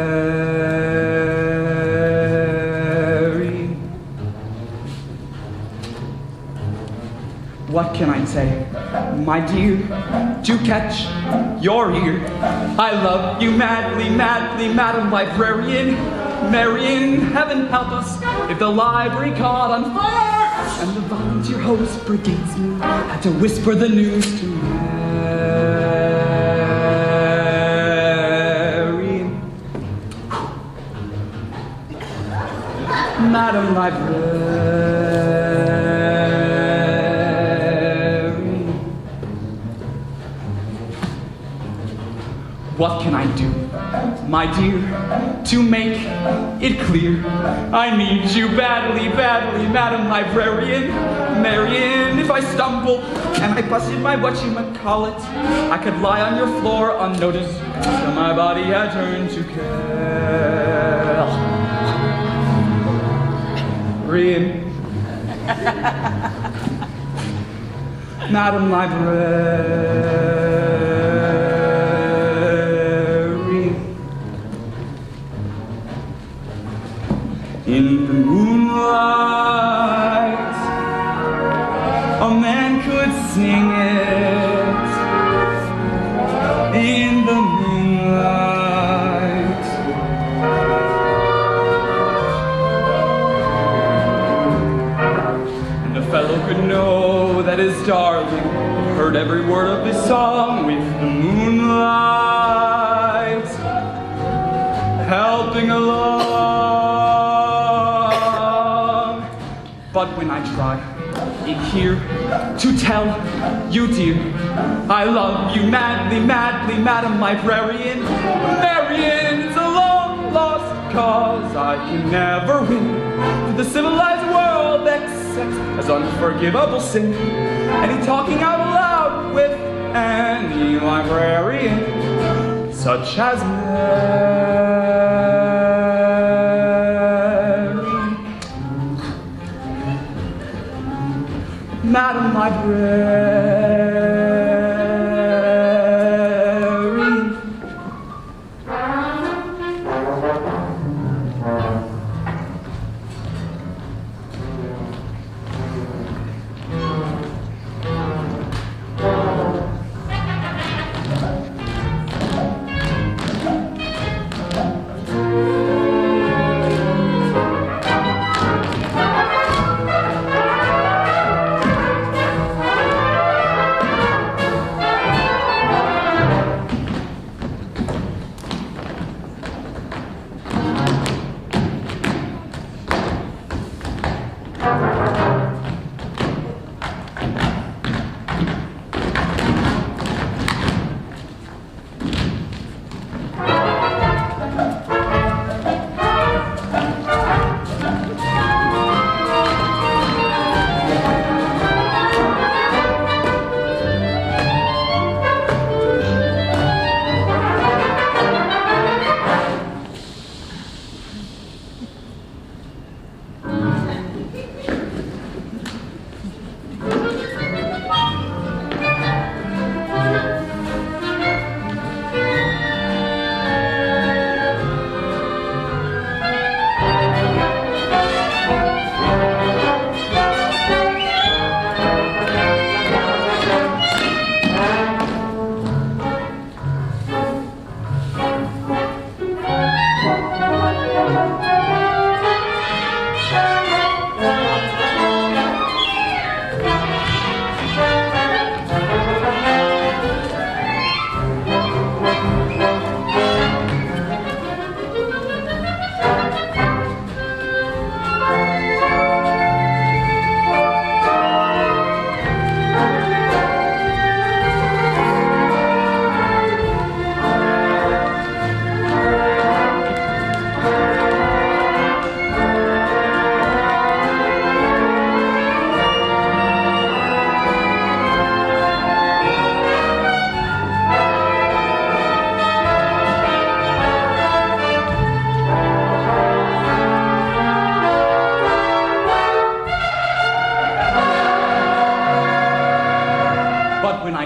What can I say? My dear, do catch your ear. I love you madly, madly, Madam Librarian. Marion, heaven help us if the library caught on fire and the volunteer host bridesman had to whisper the news to Marion. Madam Library. What can I do, my dear, to make it clear? I need you badly, badly, Madam Librarian. Marion, if I stumble and I busted my whatchamacallit, I could lie on your floor unnoticed till my body had turned to Marion. Madam Librarian. In the moonlight, a man could sing it. In the moonlight, and the fellow could know that his darling heard every word of his song with the moonlight helping along. But when I try in here to tell you, dear, I love you madly, madly, Madam Librarian. Marion, it's a long lost cause I can never win. For the civilized world accepts as unforgivable sin any talking out loud with any librarian, such as Madam Librarian.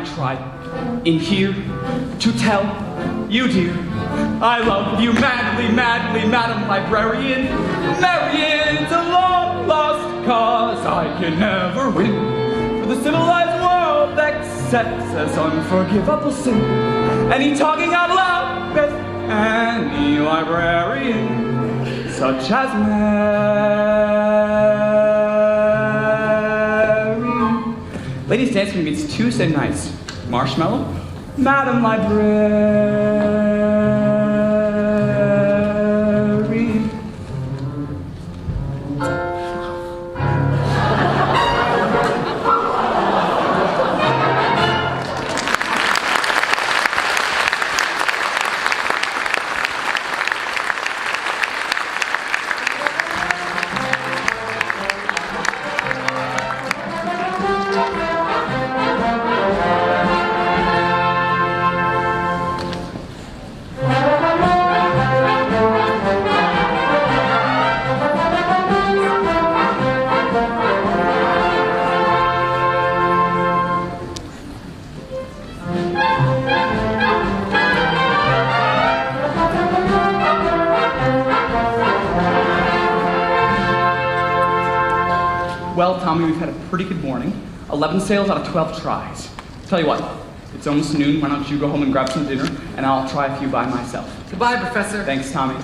try in here to tell you, dear, I love you madly, madly, Madam Librarian. Marian's a long lost cause I can never win. For the civilized world accepts as unforgivable sin any talking out loud with any librarian, such as Mary. Ladies dance with me, it's Tuesday nights. Marshmallow, Madam Librarian. Well, Tommy, we've had a pretty good morning. 11 sales out of 12 tries. Tell you what, it's almost noon. Why don't you go home and grab some dinner, and I'll try a few by myself. Goodbye, Professor. Thanks, Tommy.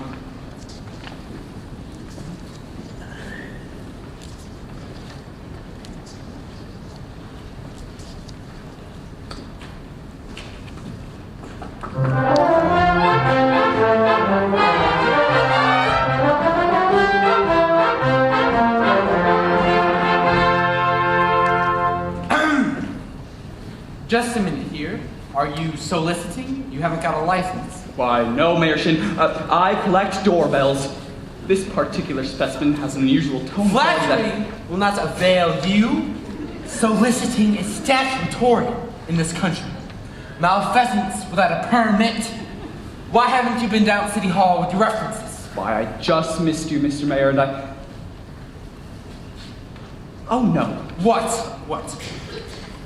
Just a minute here. Are you soliciting? You haven't got a license. Why, no, Mayor Shin. I collect doorbells. This particular specimen has an unusual tone. Flattery will not avail you. Soliciting is statutory in this country. Malfeasance without a permit. Why haven't you been down at City Hall with your references? Why, I just missed you, Mr. Mayor, and I... Oh, no. What? What?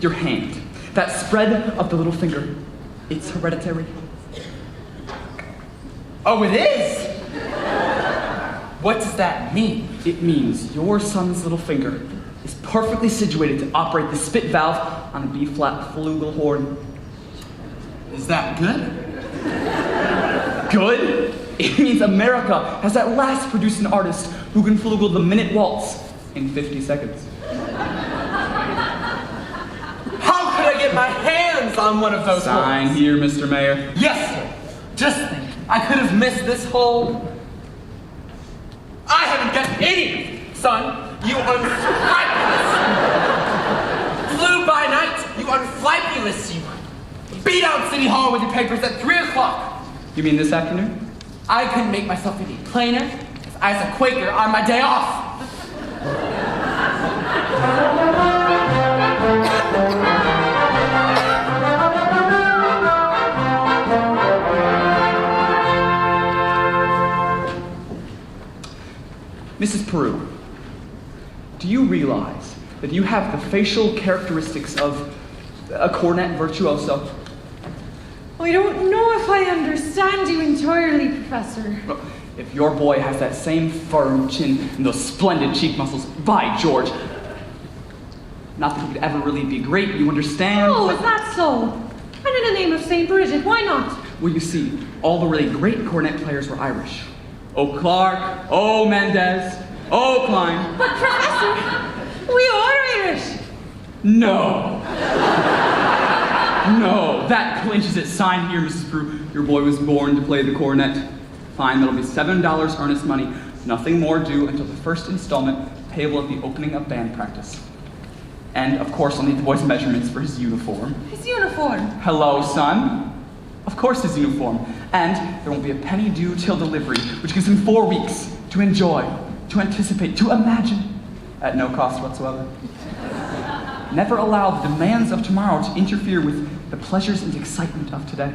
Your hand. That spread of the little finger. It's hereditary. Oh, it is? What does that mean? It means your son's little finger is perfectly situated to operate the spit valve on a B-flat flugelhorn. Is that good? Good? It means America has at last produced an artist who can flugel the minute waltz in 50 seconds. How could I get my hands on one of those Sign holes? here, Mr. Mayor. Yes, sir. Just think, I could have missed this hole. I haven't got any, son. You unscrupulous. Flew by night, you unflapulous, you. Beat out City Hall with your papers at 3 o'clock. You mean this afternoon? I couldn't make myself any plainer if I was a Quaker on my day off. Mrs. Peru, do you realize that you have the facial characteristics of a cornet virtuoso? I don't know if I understand you entirely, Professor. Well, if your boy has that same firm chin and those splendid cheek muscles, by George. Not that he could ever really be great, you understand? Oh, is that so? And in the name of St. Bridget, why not? Well, you see, all the really great cornet players were Irish. Oh, Clark, oh, Mendez, oh, Klein. But Professor, we are Irish. No. No, that clinches it. Sign here, Mrs. Prue. Your boy was born to play the cornet. Fine, that'll be $7 earnest money. Nothing more due until the first installment, payable at the opening of band practice. And, of course, I'll need the boy's measurements for his uniform. His uniform? Hello, son. Of course his uniform. And there won't be a penny due till delivery, which gives him 4 weeks to enjoy, to anticipate, to imagine, at no cost whatsoever. Never allow the demands of tomorrow to interfere with the pleasures and excitement of today.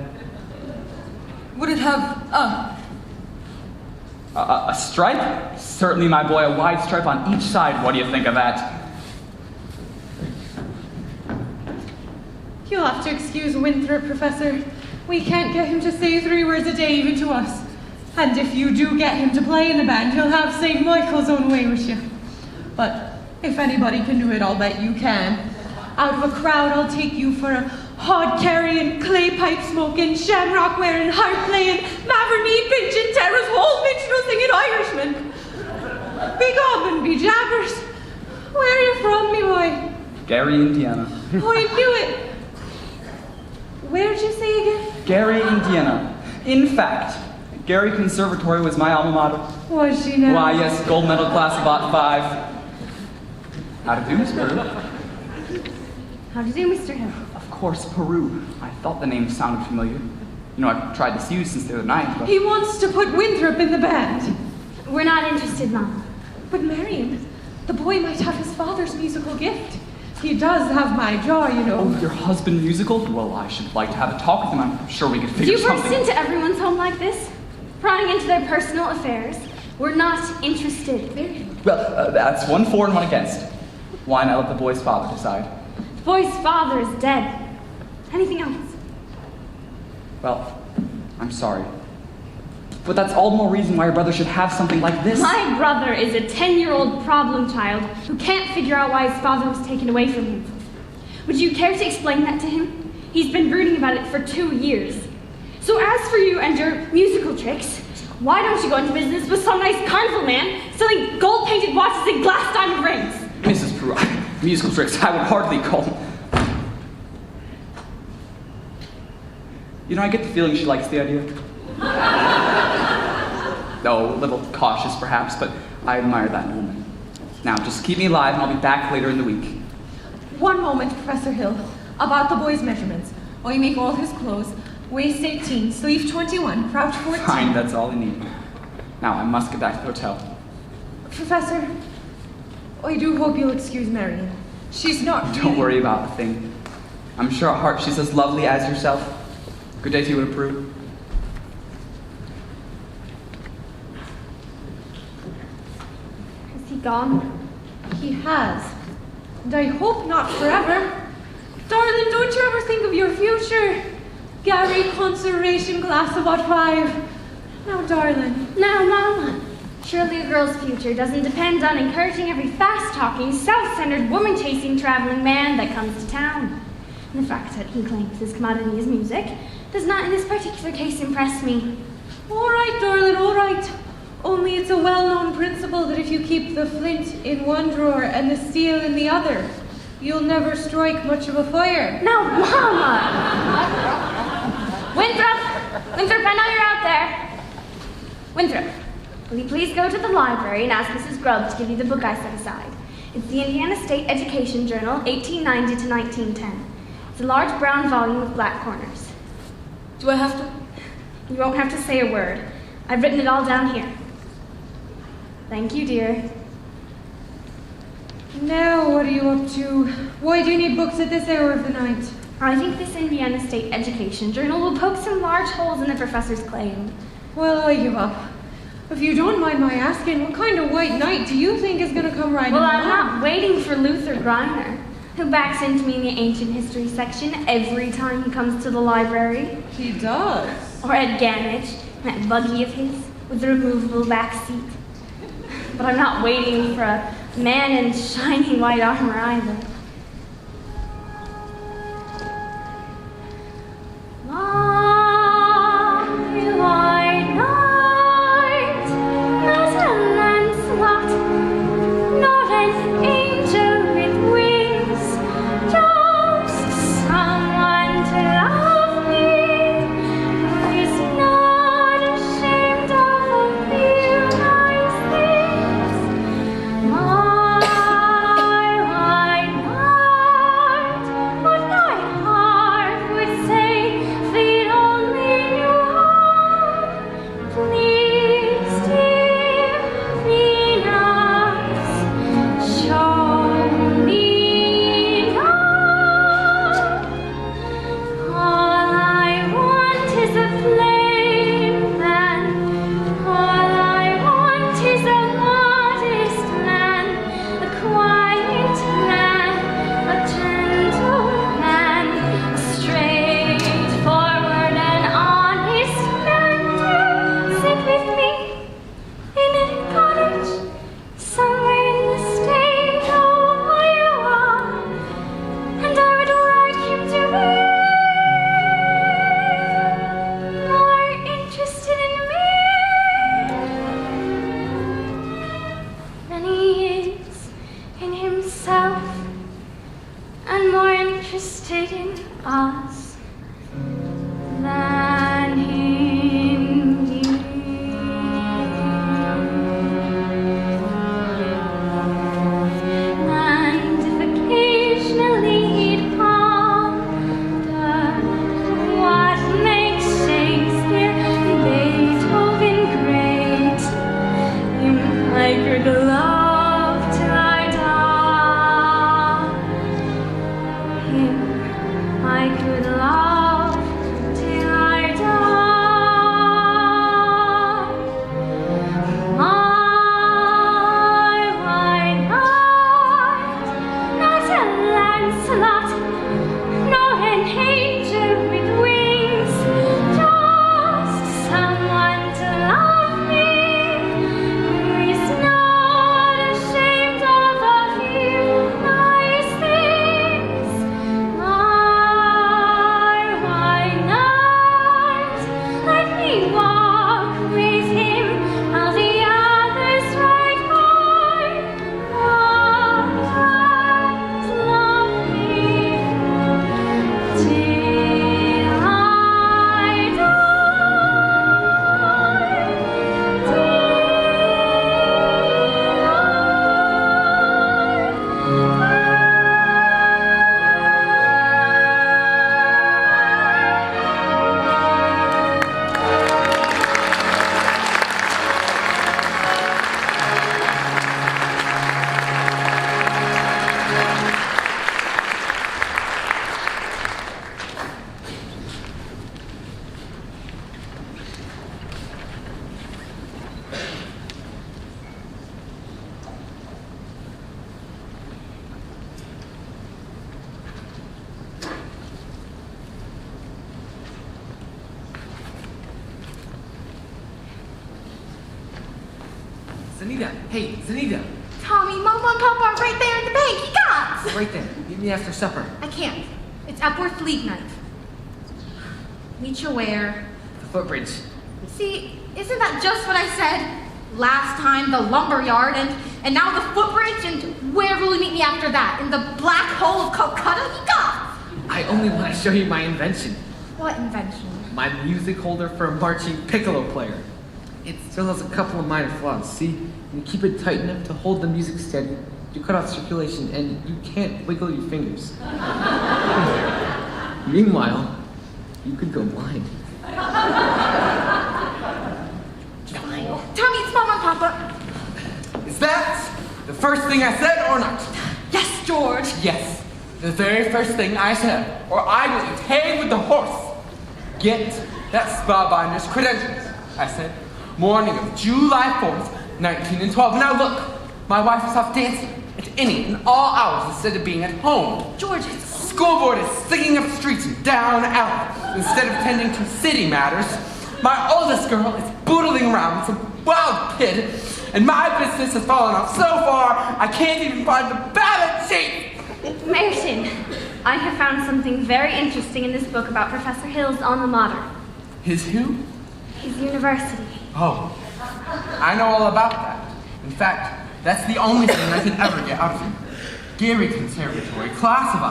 Would it have, a stripe? Certainly, my boy, a wide stripe on each side. What do you think of that? You'll have to excuse Winthrop, Professor. We can't get him to say 3 words a day even to us. And if you do get him to play in the band, he'll have St. Michael's own way with you. But if anybody can do it, I'll bet you can. Out of a crowd, I'll take you for a hod-carrying, clay-pipe-smoking, shamrock-wearing, harp-playing, maverney-pinching, terrace hole-minstrel-singing Irishman. Be goblin, be jabbers. Where are you from, me boy? Gary, Indiana. Oh, I knew it. Where'd you say again? Gary, Indiana. In fact, Gary Conservatory was my alma mater. Was she now? Why, yes, gold medal class of '05. How to do, Miss Peru? How do you do, Mr. Hill? Of course, Peru. I thought the name sounded familiar. You know, I've tried to see you since the other night, but... He wants to put Winthrop in the band. We're not interested, Mama. But Marion, the boy might have his father's musical gift. He does have my jaw, you know. Oh, your husband musical? Well, I should like to have a talk with him. I'm sure we could Do figure you something... burst into everyone's home like this? Prying into their personal affairs? We're not interested. Well, that's 1 for and 1 against. Why not let the boy's father decide? The boy's father is dead. Anything else? Well, I'm sorry. But that's all the more reason why your brother should have something like this. My brother is a 10-year-old problem child who can't figure out why his father was taken away from him. Would you care to explain that to him? He's been brooding about it for 2 years. So as for you and your musical tricks, why don't you go into business with some nice carnival man selling gold-painted watches and glass diamond rings? Mrs. Peru, musical tricks, I would hardly call them. You know, I get the feeling she likes the idea. Though a little cautious, perhaps, but I admire that in a woman. Now, just keep me alive and I'll be back later in the week. 1 moment, Professor Hill. About the boy's measurements. I make all his clothes. Waist 18, sleeve 21, crouch 14. Fine, that's all I need. Now, I must get back to the hotel. Professor, I do hope you'll excuse Marion. She's not Don't worry about a thing. I'm sure at heart she's as lovely as yourself. Good day to you and Peru. Is he gone? He has. And I hope not forever. Darling, don't you ever think of your future? Gary, conservation class of what 5? Now, darling. Now, Mama. Surely a girl's future doesn't depend on encouraging every fast-talking, self-centered, woman-chasing traveling man that comes to town. And the fact that he claims his commodity is music does not in this particular case impress me. All right, darling, all right. Only it's a well-known principle that if you keep the flint in one drawer and the steel in the other, you'll never strike much of a fire. Now, Mama! Winthrop! Winthrop, I know you're out there. Winthrop, will you please go to the library and ask Mrs. Grubb to give you the book I set aside? It's the Indiana State Education Journal, 1890 to 1910. It's a large brown volume with black corners. Do I have to? You won't have to say a word. I've written it all down here. Thank you, dear. Now, what are you up to? Why do you need books at this hour of the night? I think this Indiana State Education Journal will poke some large holes in the professor's claim. Well, I give up. If you don't mind my asking, what kind of white knight do you think is going to come riding Well, along? I'm not waiting for Luther Griner, who backs into me in the ancient history section every time he comes to the library. He does. Or Ed Gamage, that buggy of his with the removable back seat. But I'm not waiting for a man in shiny white armor either. Long white night, not a Lancelot, not an angel with wings, just someone to love me, who is not ashamed of a few nice things. My white night. himself and more interested in us than in you. And if occasionally he'd ponder what makes Shakespeare and Beethoven great, him I could love till I die. Him I could love till I die. My white knight, not a Lancelot, nor an angel with wings, just someone to love me, who is not ashamed of a few nice things. My white knight, let me walk with him while the others ride by. And love me till I Zanita, hey, Zanita. Tommy, Mama and Papa are right there in the bank. He got. Right there. Meet me after supper. I can't. It's Epworth League night. Meet you where? The footbridge. See, isn't that just what I said? Last time, the lumber yard, and now the footbridge, and where will you meet me after that? In the black hole of Calcutta? He got. I only want to show you my invention. What invention? My music holder for a marching piccolo player. It still has a couple of minor flaws. See, you keep it tight enough to hold the music steady. You cut off circulation, and you can't wiggle your fingers. Meanwhile, you could go blind. Tommy, it's Mama and Papa. Is that the first thing I said or not? Yes, George. Yes, the very first thing I said, or I will pay with the horse. Get that spellbinder's credentials, I said. Morning of July 4th, 1912. Now look, my wife is off dancing at any and all hours instead of being at home. George, it's... School board is singing up streets and down alley instead of tending to city matters. My oldest girl is boodling around with some wild kid, and my business has fallen off so far I can't even find the balance sheet. Merton, I have found something very interesting in this book about Professor Hill's alma mater. His who? His university. Oh, I know all about that. In fact, that's the only thing I can ever get out of him. Gary Conservatory, class of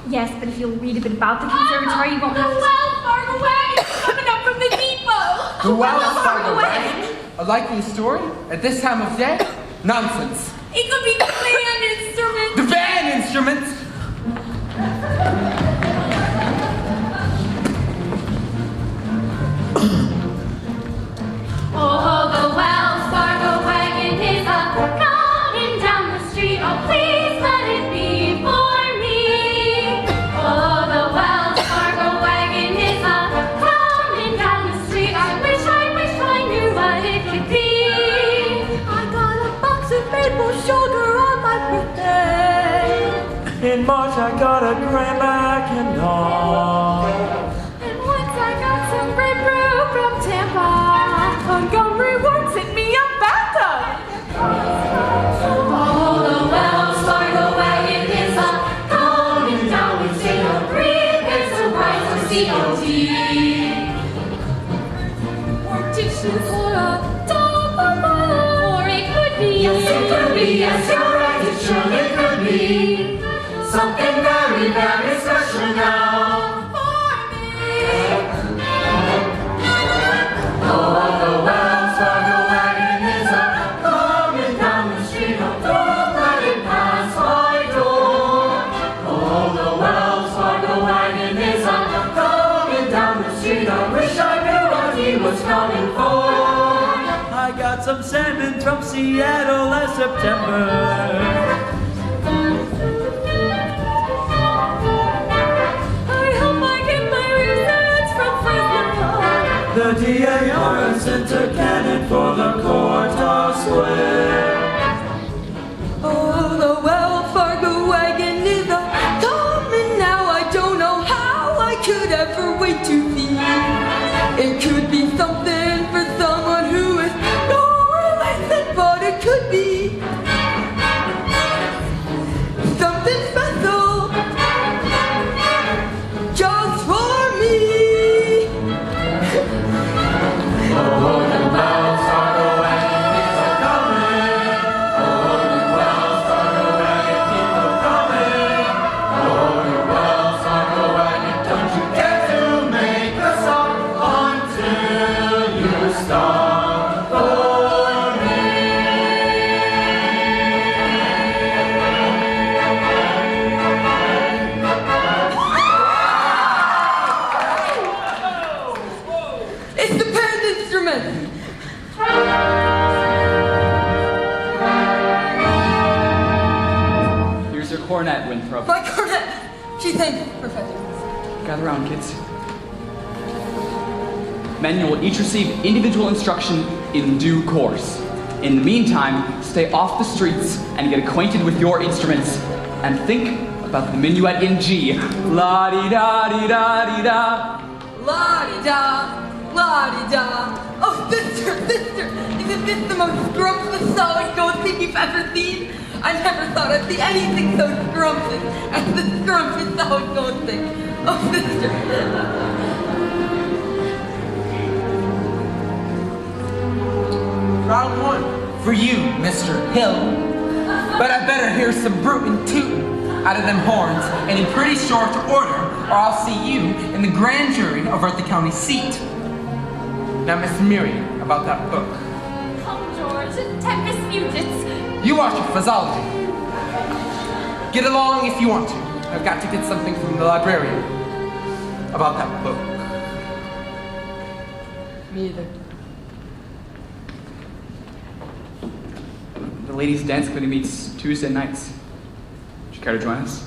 5. Yes, but if you'll read a bit about the conservatory, you won't have to... Wells Fargo wagon coming up from the depot. The Wells Fargo wagon? A likely story? At this time of day? Nonsense. It could be the band instrument. The band instruments? Oh, the Wells Fargo wagon is coming down the street. Oh, please let it be for me. Oh, the Wells Fargo wagon is coming down the street. I wish I knew what it could be. I got a box of maple sugar on my birthday. In March I got a Grand Mac and all. And once I got some grapefruit from Tampa. Montgomery Ward sent me a bathtub. Oh, the Wells Fargo wagon is coming down the street. Oh, prepare some rice or COT. Or dishes or a top of Or it could be, yes, it could be, yes, you're right, it surely could be. Seattle last September. The DAR Center cannon for the courthouse square. Oh, the Wells Fargo wagon is a coming now. I don't know how I could ever wait to see. It could be something for someone who is no relation, but it could be something special just for me. Oh, the Wells Fargo wagon keeps on coming. Oh, the Wells Fargo wagon keeps on coming. Oh, the Wells Fargo wagon, don't you care to make a song until you stop for me. It's the band instrument. Here's your cornet, Winthrop. My cornet. She thanks, Professor. Gather around, kids. Men, you will each receive individual instruction in due course. In the meantime, stay off the streets and get acquainted with your instruments. And think about the minuet in G. La-di-da-di-da-di-da. La-di-da, la-di-da. Oh, sister, isn't this the most scrumptious solid gold thing you've ever seen? I never thought I'd see anything so scrumptious as the scrumptious solid gold thing. Oh, sister. Round one for you, Mr. Hill. But I better hear some brutin' tootin' out of them horns, and in pretty short order, or I'll see you in the grand jury over at the county seat. Now, Miss Miriam, about that book. Come, George, Tempest Mutants. You watch your physiology. Get along if you want to. I've got to get something from the librarian about that book. Me either. The ladies' dance committee meets Tuesday nights. Would you care to join us?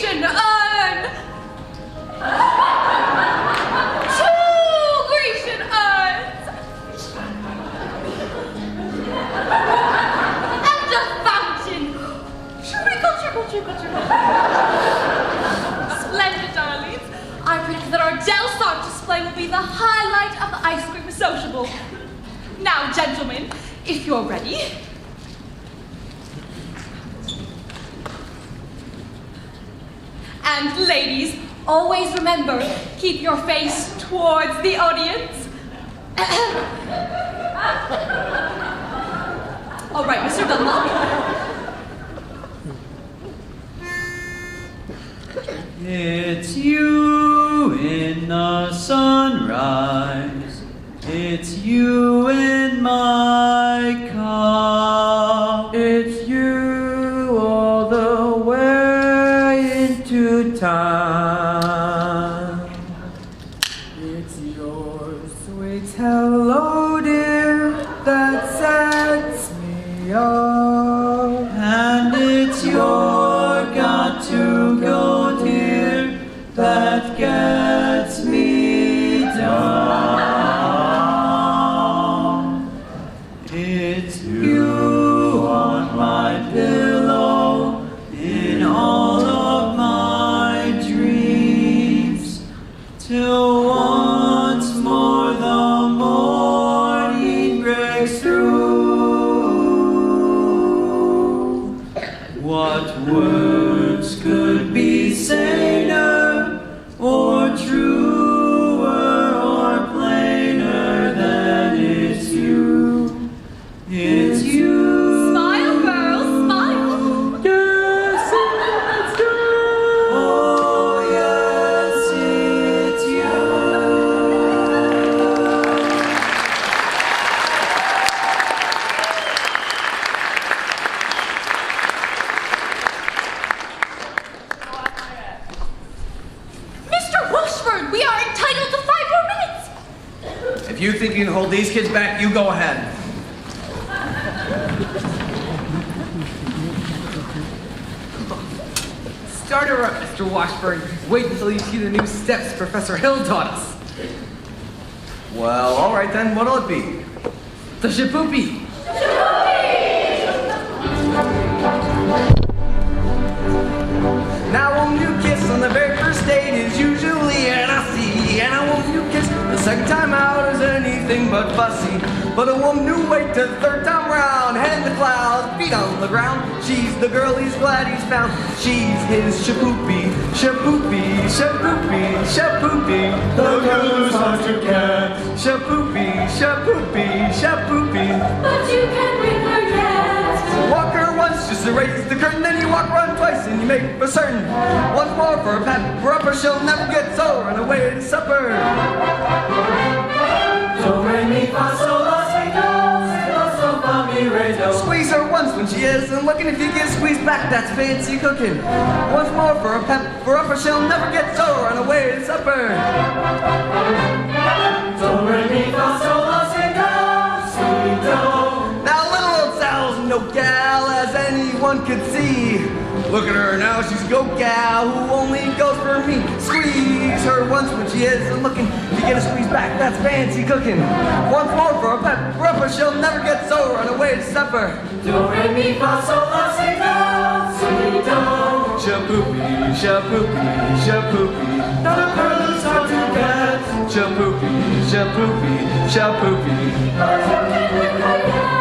Grecian urn! 2 Grecian urns! And a fountain! Trickle. Splendid, darlings. I predict that our Del Sart display will be the highlight of the ice cream sociable. Now, gentlemen, if you're ready. And ladies, always remember, keep your face towards the audience. All right, Mr. Dunlop. It's you in the sunrise. It's you in my cup. It's you all the way into time. It's your sweet hello, dear, that sets me up. And it's your got to go, dear, that gets me down. It's you on my pillow in all of my dreams, till once more the morning breaks through. What words could be saner or truer or plainer than it's you? It's you. Smile, girls, smile. Yes, it's you. Oh, yes, it's you. Mr. Washburn, we are entitled to 5 more minutes. If you think you can hold these kids back, you go ahead. Start her up, Mr. Washburn. Wait until you see the new steps Professor Hill taught us. Well, all right then. What'll it be? The Shapoopy. Now won't you kiss on the very first date is usually an I and I won't you kiss the second time out is anything but fussy. But a woman who wait till the third time round, head in the clouds, feet on the ground. She's the girl he's glad he's found. She's his Shapoopy, Shapoopy, Shapoopy, Shapoopy. The girl who's hard to get. Shapoopy, Shapoopy, Shapoopy. But you can't bring her yet. Walk her once just to raise the curtain, then you walk around twice and you make for certain. Once more for a pat, for upper she'll never get sore and away to supper. Do, re, mi, fa, sol, la, si, do, so, fa, mi, re, do. Squeeze her once when she isn't looking. If you get squeezed back, that's fancy cooking. Once more for a pep, for upper she'll never get sore and away to supper. Do, re, mi, fa, sol, la, si, do. Now little old Sal's no gal as anyone could see. Look at her now, she's a go gal who only goes for me. Squeeze her once when she isn't looking. If you get a squeeze back, that's fancy cooking. Once more for a pep, for upper she'll never get sore on her way to supper. Do, re, mi, fa, sol, la, si, do. Shapoopy, Shapoopy, Shapoopy. The girl who's hard to get. Shapoopy, Shapoopy, Shapoopy. But you can't bring her yet.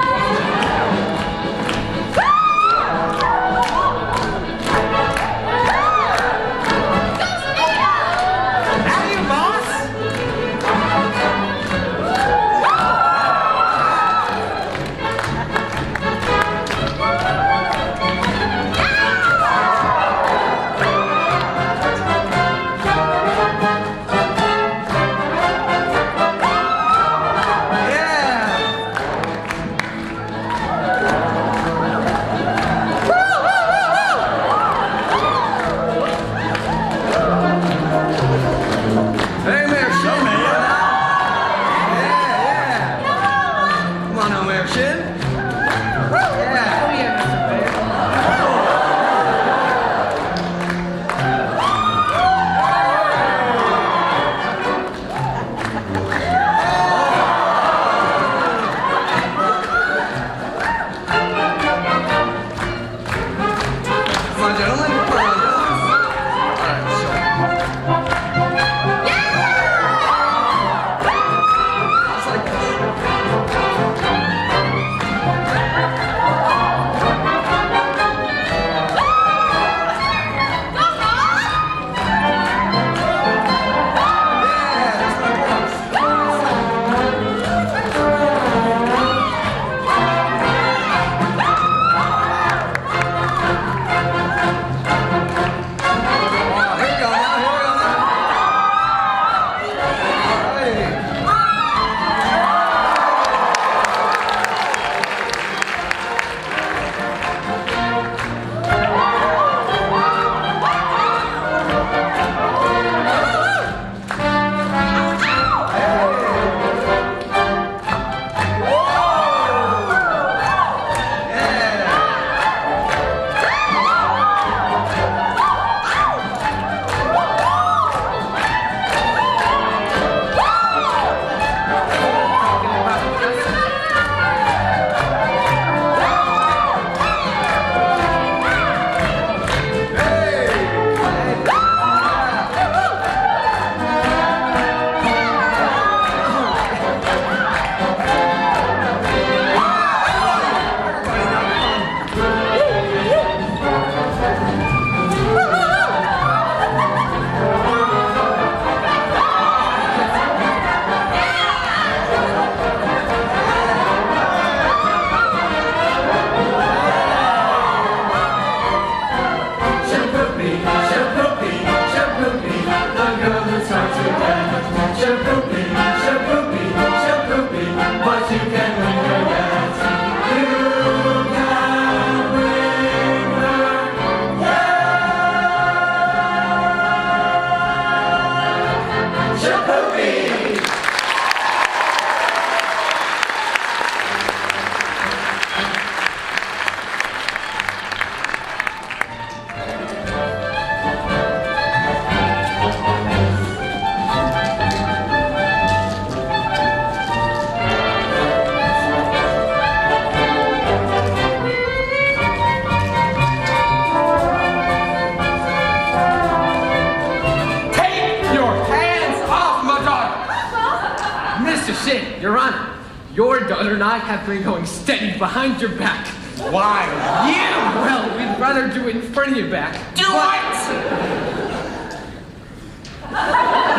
Objection, Your Honor. Your daughter and I have been going steady behind your back. Why? You! Well, we'd rather do it in front of your back. Do what?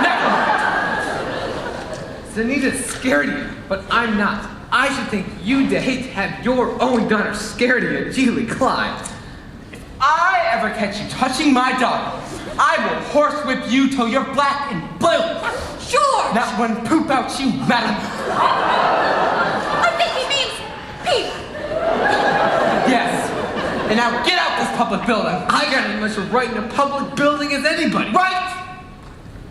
Never mind. Zanita's scared of you, but I'm not. I should think you'd hate to have your own daughter scared of you, Julie Clyde. If I ever catch you touching my daughter, I will horsewhip you till you're black and blue. George! Not one poop out you, madam. I think he means Pete. Yes. And now get out this public building. I got as much right in a public building as anybody. Right?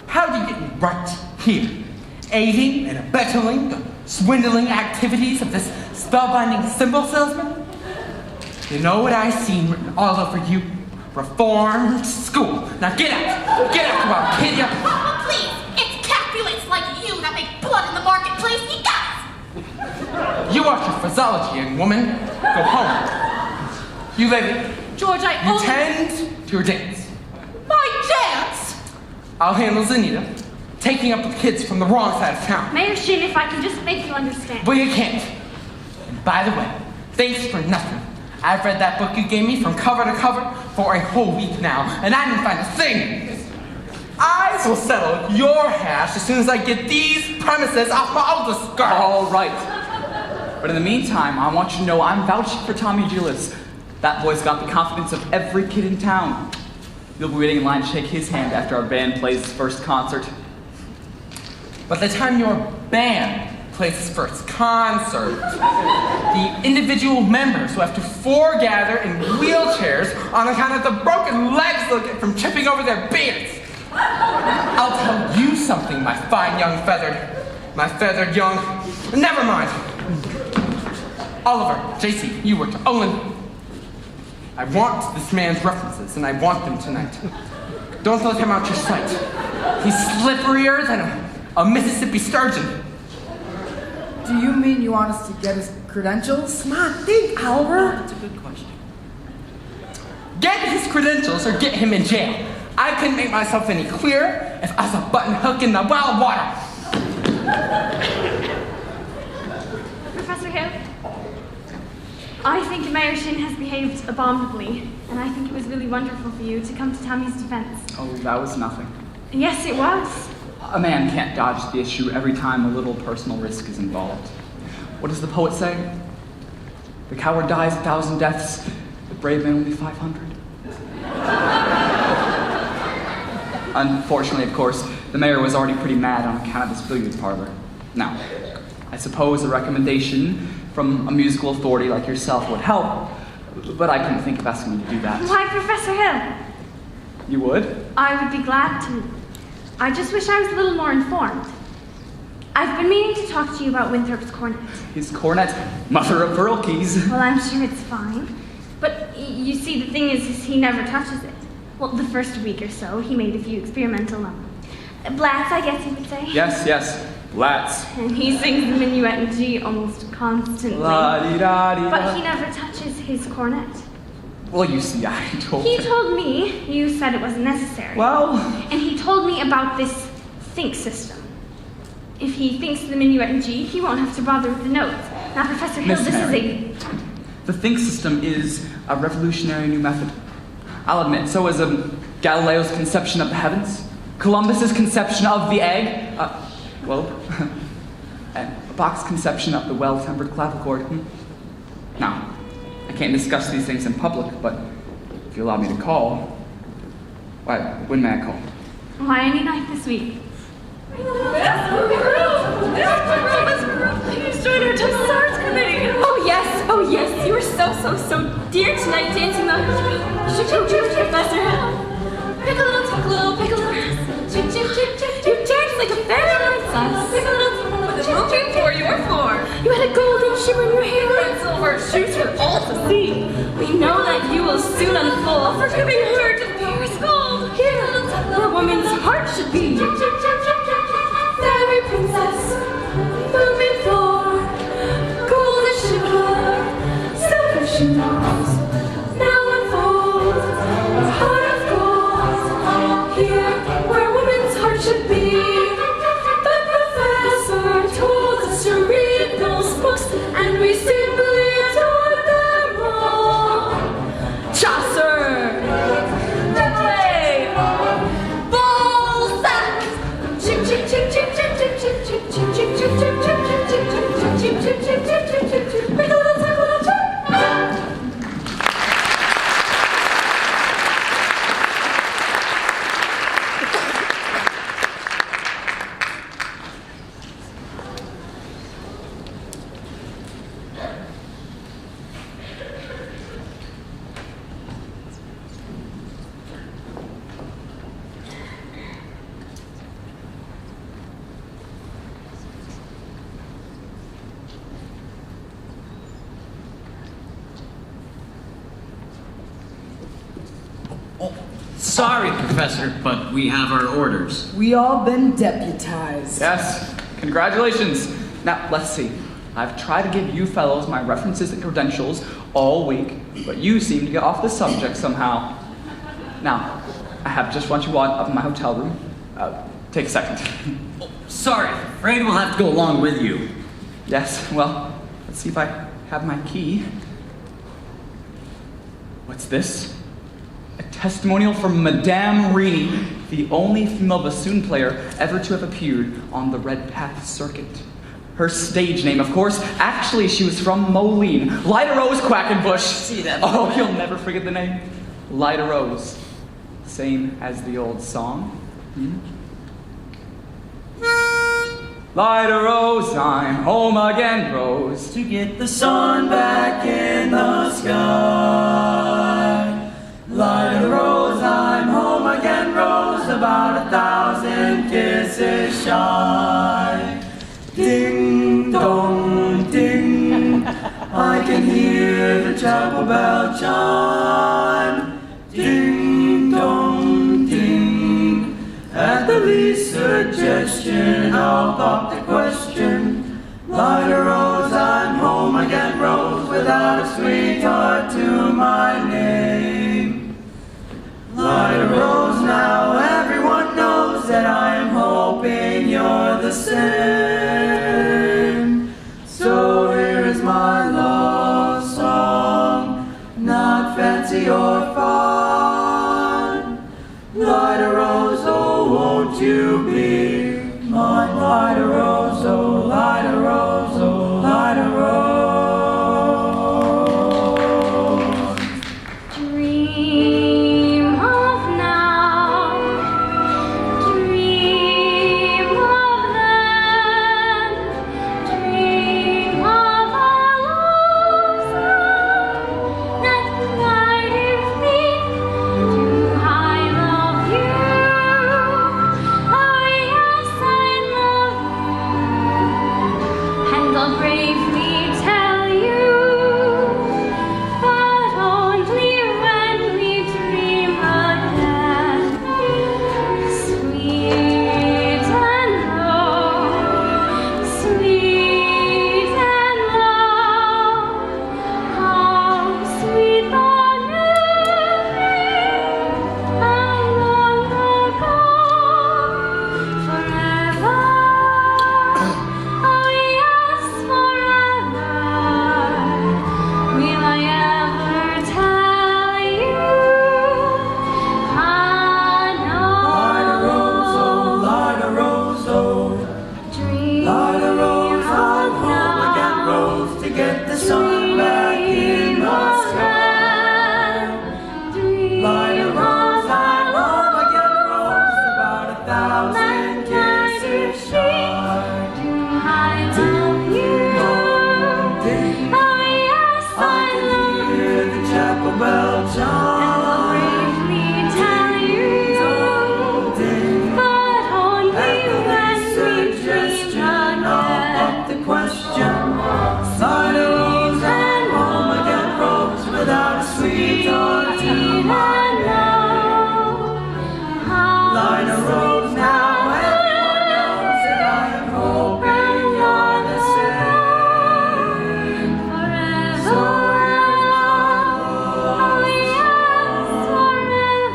How do you get right here? Aiding and abetting the swindling activities of this spellbinding symbol salesman? You know what I've seen written all over you? Reformed school. Now get out! Get out, come kid ya! Oh, please, it's Capulets like you that make blood in the marketplace. You guys! You watch your phraseology, young woman. Go home. You lady. George, You tend to your dance. My dance? I'll handle Zanita, taking up the kids from the wrong side of town. Mayor Shin, if I can just make you understand. Well, you can't. And by the way, thanks for nothing. I've read that book you gave me from cover to cover for a whole week now, and I didn't find a thing. I will settle your hash as soon as I get these premises off my oldest girl. All right. But in the meantime, I want you to know I'm vouching for Tommy Gillis. That boy's got the confidence of every kid in town. You'll be waiting in line to shake his hand after our band plays its first concert. By the time your band plays its first concert, the individual members will have to foregather in wheelchairs on account of the broken legs they'll get from tripping over their beards. I'll tell you something, my fine young feathered young. Never mind. Oliver, JC, you were to Owen. I want this man's references, and I want them tonight. Don't let him out your sight. He's slipperier than a Mississippi sturgeon. Do you mean you want us to get his credentials? Come on, think, Oliver. That's a good question. Get his credentials or get him in jail. I couldn't make myself any clearer if I was a button hook in the wild water. Professor Hill, I think Mayor Shin has behaved abominably, and I think it was really wonderful for you to come to Tommy's defense. Oh, that was nothing. Yes, it was. A man can't dodge the issue every time a little personal risk is involved. What does the poet say? The coward dies 1,000 deaths, the brave man only 500. Unfortunately, of course, the mayor was already pretty mad on account of this billiard parlor. Now, I suppose a recommendation from a musical authority like yourself would help, but I couldn't think of asking you to do that. Why, Professor Hill? You would? I would be glad to. I just wish I was a little more informed. I've been meaning to talk to you about Winthrop's cornet. His cornet? Mother of pearl keys. Well, I'm sure it's fine. But you see, the thing is he never touches it. Well, the first week or so, he made a few experimental blats, I guess you would say. Yes, blats. And he sings the minuet in G almost constantly. La-di-da-di-da. But he never touches his cornet. Well, you see, I told He him. told me you said it wasn't necessary. Well... And he told me about this think system. If he thinks the minuet in G, he won't have to bother with the notes. Now, Professor Hill, Miss this Mary, is the think system is a revolutionary new method. I'll admit, so is Galileo's conception of the heavens, Columbus's conception of the egg, globe, and Bach's conception of the well-tempered clavichord. Now, I can't discuss these things in public, but if you allow me to call, why, when may I call? Why any night this week? Please join our Tossards committee. Oh yes, you were so dear tonight dancing the Professor Hill. Pick a little, talk a little, pick a little. You danced like a fairy princess. Pick a little, what you moving for, you were for. You had a golden shimmer in your hair and silver shoes for all to see. We know that you will soon unfold for giving her to the purest gold. Here, where a woman's heart should be. Fairy princess, moving floor, golden shimmer, silver shimmers, now unfold, a heart of gold. Here, where a woman's heart should be, the professor told us Sorry, Professor, but we have our orders. We all been deputized. Yes, congratulations. Now, let's see. I've tried to give you fellows my references and credentials all week, but you seem to get off the subject somehow. Now, I have just what you want up in my hotel room. Take a second. Sorry, afraid we'll have to go along with you. Yes, well, let's see if I have my key. What's this? A testimonial from Madame Rini, the only female bassoon player ever to have appeared on the Red Path circuit. Her stage name, of course. Actually, she was from Moline. Lyda Rose Quackenbush. See that? Oh, you'll never forget the name. Lyda Rose. Same as the old song. Lyda Rose, I'm home again, Rose. To get the sun back in the sky. Lyda Rose, I'm home again, Rose. About 1,000 kisses shy. Ding dong ding, I can hear the chapel bell chime. Ding dong ding, at the least suggestion I'll pop the question. Lyda Rose, I'm home again, Rose, without a sweetheart to my name. Lyda Rose, now everyone knows that I'm hoping you're the same. So here is my love song, not fancy or fun. Lyda Rose, oh, won't you be mine? Lyda Rose, oh, Lyda Rose, oh, Lyda Rose. Dream of now, dream of then, dream of our loves that guided me to I love you. Oh yes, I love you, and I'll bravely tell you. But only when we dream again, sweet and low, sweet and low. How sweet the memory of long ago, forever. Oh yes, forever. Will I ever tell you? I Lyda Rose, oh, Lyda Rose, oh. dream Lyda Rose, I'm home again, Rose, to get the sun back in the sky. Lyda Rose, I'm home again, Rose, about 1,000 kisses shy. I love you. Ding, Oh yes, I can hear the chapel bell chime. bravely tell you. Ding, But only at the when least we dream suggestion, I'll again. pop the question. Lyda Rose, I'm home again, Rose, without a sweetheart to my Lyda Rose, now everyone knows that I am hoping you're the same. So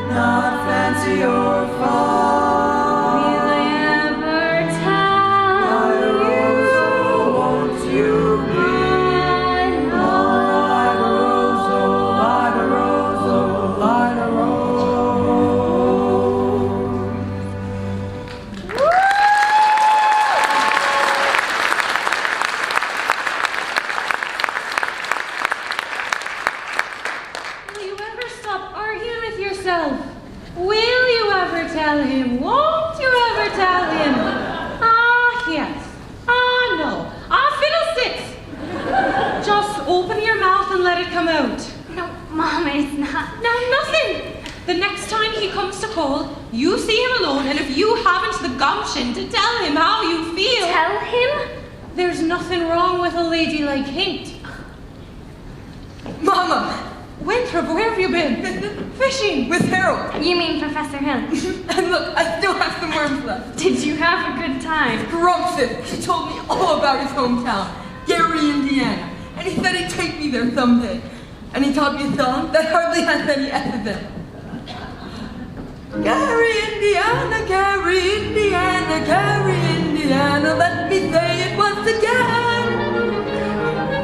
not fancy or fun. Lyda Rose, oh, won't you be mine? Lyda Rose, oh, Lyda Rose, oh, Lyda Rose. Will you ever stop arguing with yourself? Will you ever tell him? Won't you ever tell him? Ah, yes. Ah, no. Ah, fiddlesticks! Just open your mouth and let it come out. No, Mom, it's not. No, nothing. The next time he comes to call, you see him alone, and if you haven't the gumption to tell him how you feel... Tell him? There's nothing wrong with a ladylike hint. Mama! Winthrop, where have you been? Fishing. With Harold. You mean Professor Hill? And look, I still have some worms left. Did you have a good time? Grumpset. He told me all about his hometown, Gary, Indiana. And he said he'd take me there someday. And he taught me a song that hardly has any S's in it. Gary, Indiana, Gary, Indiana, Gary, Indiana, let me say it once again.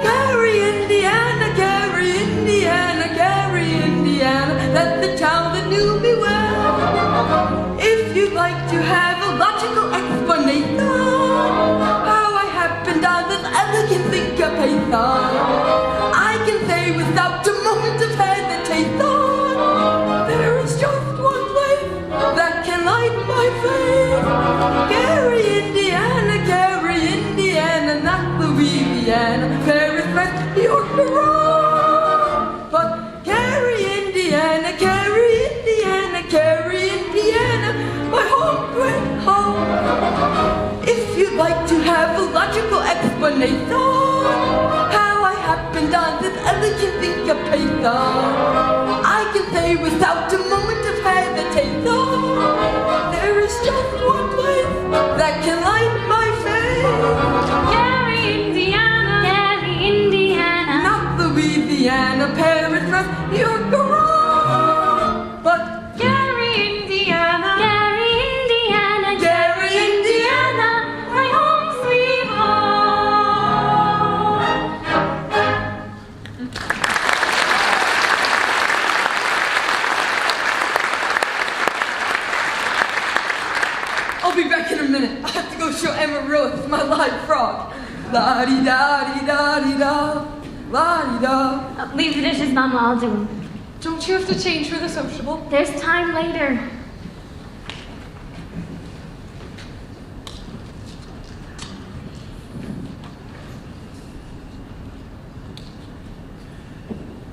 Gary, Indiana, Gary, Indiana, Gary, Indiana, that's the town that knew me well. If you'd like to have a logical explanation, how I happened on this elegant syncopation, I can say without a moment of hesitation, there is just one place that can light my face. Gary, Indiana, Gary, Indiana, not Louisiana, Paris, France, New York, Rome. But Gary, Indiana, Gary, Indiana, Gary, Indiana, my home, great home. If you'd like to have a logical explanation, how I happened on this elegant syncopation, I can say without a moment of hesitation, there is just one place that can light my face. Gary, Indiana. Gary, Indiana. Not Louisiana, Paris, France, New York, Rome. But Gary, Indiana. Gary, Indiana. Gary, Indiana, my home sweet I'll be back in a minute. I have to go show Emma Rose my live frog. La-di-da-di-da-di-da, la-di-da. Leave the dishes, Mama, I'll do them. Don't you have to change for the sociable? There's time later.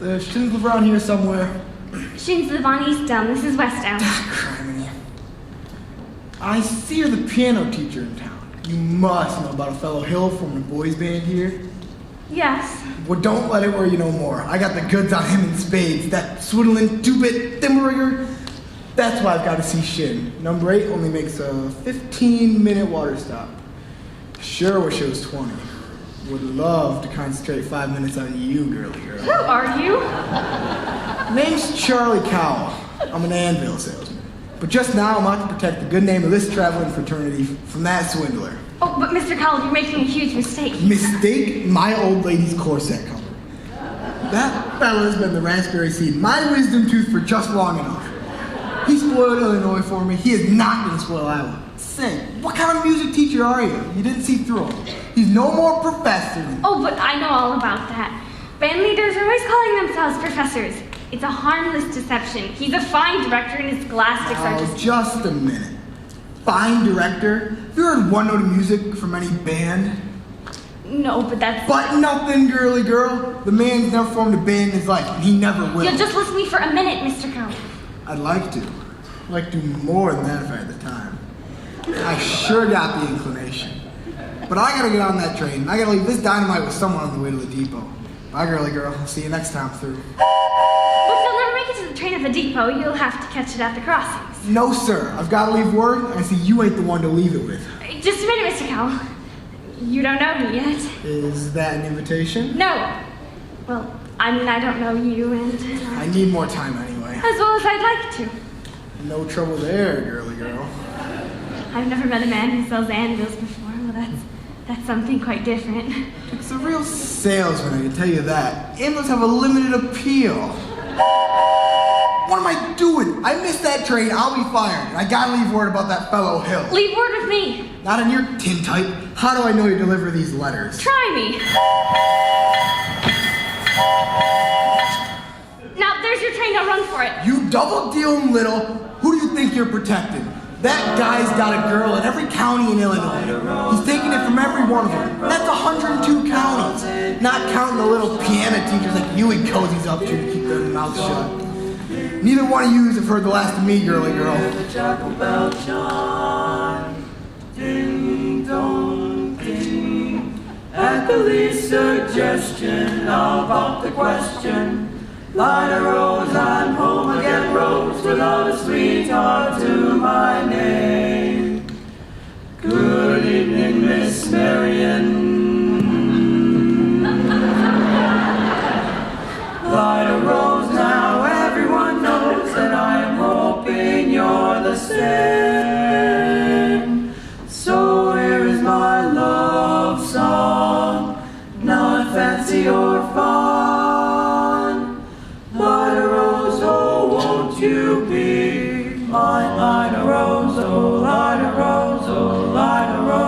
The shins live around here somewhere. Shins live on East Elm. This is West Elm. Criminy. I see you're the piano teacher in town. You must know about a fellow Hill from the boys' band here. Yes. Well, don't let it worry you no more. I got the goods on him in spades. That swiddling two-bit thimbleringer. That's why I've got to see Shin. Number 8 only makes a 15-minute water stop. Sure wish it was 20. Would love to concentrate 5 minutes on you, girly girl. Who are you? Name's Charlie Cowell. I'm an anvil salesman. But just now I'm out to protect the good name of this traveling fraternity from that swindler. Oh, but Mr. Cowell, you're making a huge mistake. Mistake my old lady's corset color. That fella's been the raspberry seed, my wisdom tooth for just long enough. He spoiled Illinois for me. He is not going to spoil Iowa. Say, what kind of music teacher are you? You didn't see through him. He's no more professor than... Oh, but I know all about that. Band leaders are always calling themselves professors. It's a harmless deception. He's a fine director and his scholastics are just a minute. Fine director? Have you heard one note of music from any band? No, but that's... But nothing, girly girl. The man's never formed a band in his life, and he never will. You'll just listen to me for a minute, Mr. Cowell. I'd like to. I'd like to do more than that if I had the time. I sure got the inclination. But I gotta get on that train. I gotta leave this dynamite with someone on the way to the depot. Bye, girly girl. I'll see you next time through. But you'll never make it to the train at the depot. You'll have to catch it at the crossings. No, sir. I've got to leave word, and I see you ain't the one to leave it with. Just a minute, Mr. Cowell. You don't know me yet. Is that an invitation? No. Well, I mean, I don't know you, and... I need more time anyway. As well as I'd like to. No trouble there, girly girl. I've never met a man who sells anvils before. Well, that's something quite different. It's a real salesman, I can tell you that. Anvils have a limited appeal. What am I doing? I missed that train. I'll be fired. And I gotta leave word about that fellow Hill. Leave word with me. Not in your tintype. How do I know you deliver these letters? Try me. Now, there's your train. Now run for it. You double-dealing little. Who do you think you're protecting? That guy's got a girl in every county in Illinois. He's taking it from every one of them. That's 102 counties. Not counting the little piano teachers like you and cozies up to keep their mouths shut. Neither one of you have heard the last of me, girly girl. The chapel bell chime, ding dong ding. At the least suggestion, I'll pop the question. Light a rose, I'm home again, rose, without a sweetheart to my name. Good evening, Miss Marian. Light a rose now, everyone knows that I'm hoping you're the same. So here is my love song, not fancy or fun. Light a rose, oh, won't you be mine? Light a rose, oh, light a rose, oh, light a rose.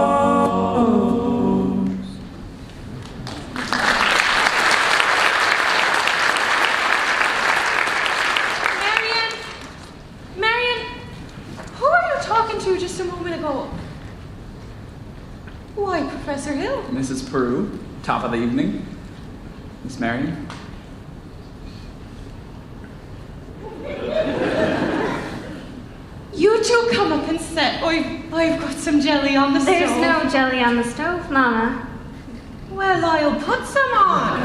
Marian, who were you talking to just a moment ago? Why, Professor Hill? Mrs. Peru, top of the evening. Miss Marion. You two come up and sit. I've got some jelly on the stove. There's no jelly on the stove, Mama. Well, I'll put some on.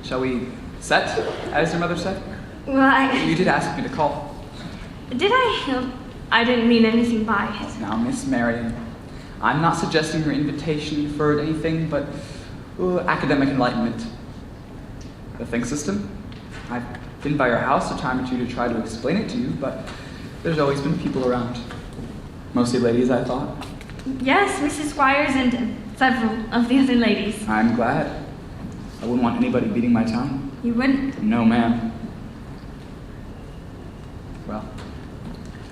Shall we set, as your mother said? Well, You did ask me to call. Did I? I didn't mean anything by it. Now, Miss Marion, I'm not suggesting your invitation for anything but academic enlightenment. The think system? I've been by your house a time or two to try to explain it to you, but there's always been people around. Mostly ladies, I thought. Yes, Mrs. Squires and several of the other ladies. I'm glad. I wouldn't want anybody beating my time. You wouldn't? No, ma'am. Well,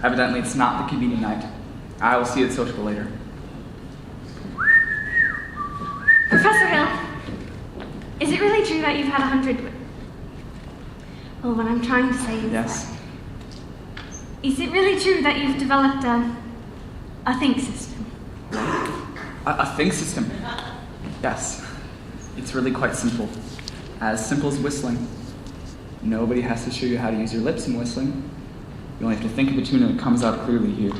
evidently it's not the convenient night. I will see you at social later. Professor Hill, is it really true that you've had 100... Well, what I'm trying to say is... Yes. Is it really true that you've developed a think system? A think system? Yes. It's really quite simple. As simple as whistling. Nobody has to show you how to use your lips in whistling. You only have to think of a tune and it comes out clearly here.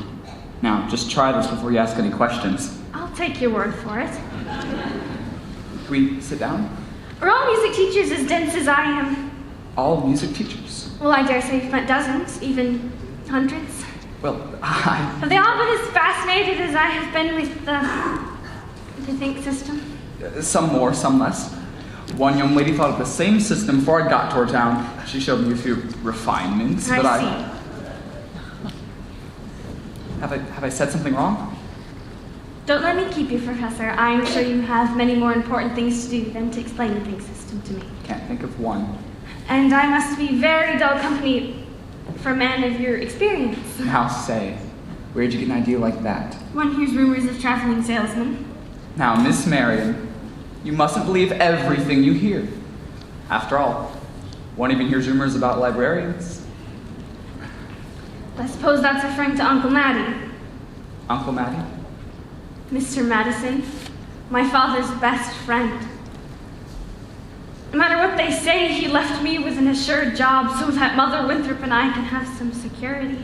Now, just try this before you ask any questions. I'll take your word for it. Can we sit down? Are all music teachers as dense as I am? All music teachers? Well, I dare say you've met dozens, even hundreds. Well, Have they all been as fascinated as I have been with the think system? Some more, some less. One young lady thought of the same system before I got to her town. She showed me a few refinements, but I see. Have I said something wrong? Don't let me keep you, Professor. I'm sure you have many more important things to do than to explain the think system to me. Can't think of one. And I must be very dull company for a man of your experience. Now say, where'd you get an idea like that? One hears rumors of traveling salesmen. Now, Miss Marion, you mustn't believe everything you hear. After all, one even hears rumors about librarians. I suppose that's referring to Uncle Matty. Uncle Matty? Mr. Madison, my father's best friend. No matter what they say, he left me with an assured job so that Mother Winthrop and I can have some security.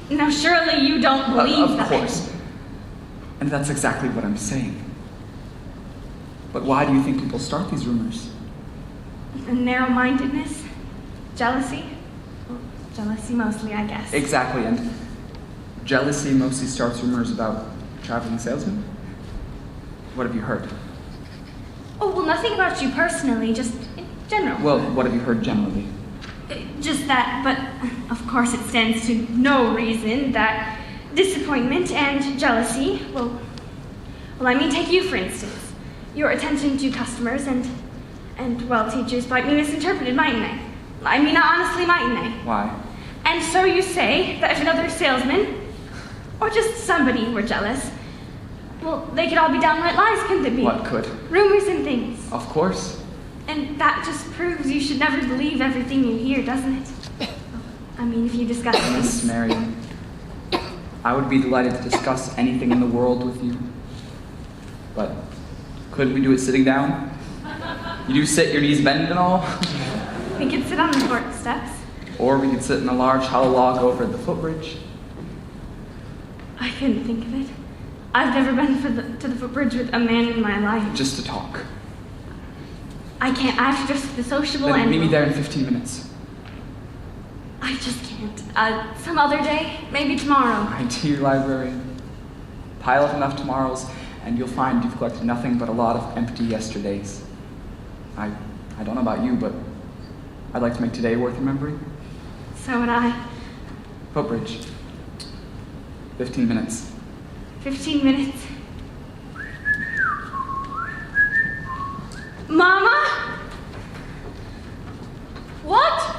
Now, surely you don't believe that. Of course. And that's exactly what I'm saying. But why do you think people start these rumors? Narrow-mindedness? Jealousy? Well, jealousy mostly, I guess. Exactly, and jealousy mostly starts rumors about traveling salesmen? What have you heard? Oh, well, nothing about you personally, just in general. Well, what have you heard generally? Just that, but of course it stands to no reason that disappointment and jealousy, well, I mean, take you for instance. Your attention to customers and well, teachers might be misinterpreted, mightn't they? I mean, honestly, mightn't they? Why? And so you say that if another salesman, or just somebody were jealous, well, they could all be downright lies, couldn't it be? What could? Rumors and things. Of course. And that just proves you should never believe everything you hear, doesn't it? I mean, if you discuss Miss Marion, I would be delighted to discuss anything in the world with you. But couldn't we do it sitting down? You do sit, your knees bend and all? We could sit on the court steps. Or we could sit in a large hollow log over at the footbridge. I couldn't think of it. I've never been to the footbridge with a man in my life. Just to talk. I can't. I have to dress the sociable Then and... meet me there in 15 minutes. I just can't. Some other day? Maybe tomorrow. My dear librarian, pile up enough tomorrows and you'll find you've collected nothing but a lot of empty yesterdays. I don't know about you, but I'd like to make today worth remembering. So would I. Footbridge. 15 minutes. 15 minutes. Mama? What?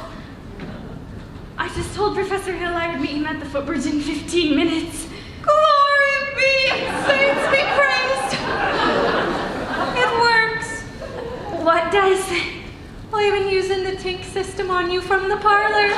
I just told Professor Hill I would meet him at the footbridge in 15 minutes. Glory be! Saints be praised! It works. What does? I've been using the tink system on you from the parlor.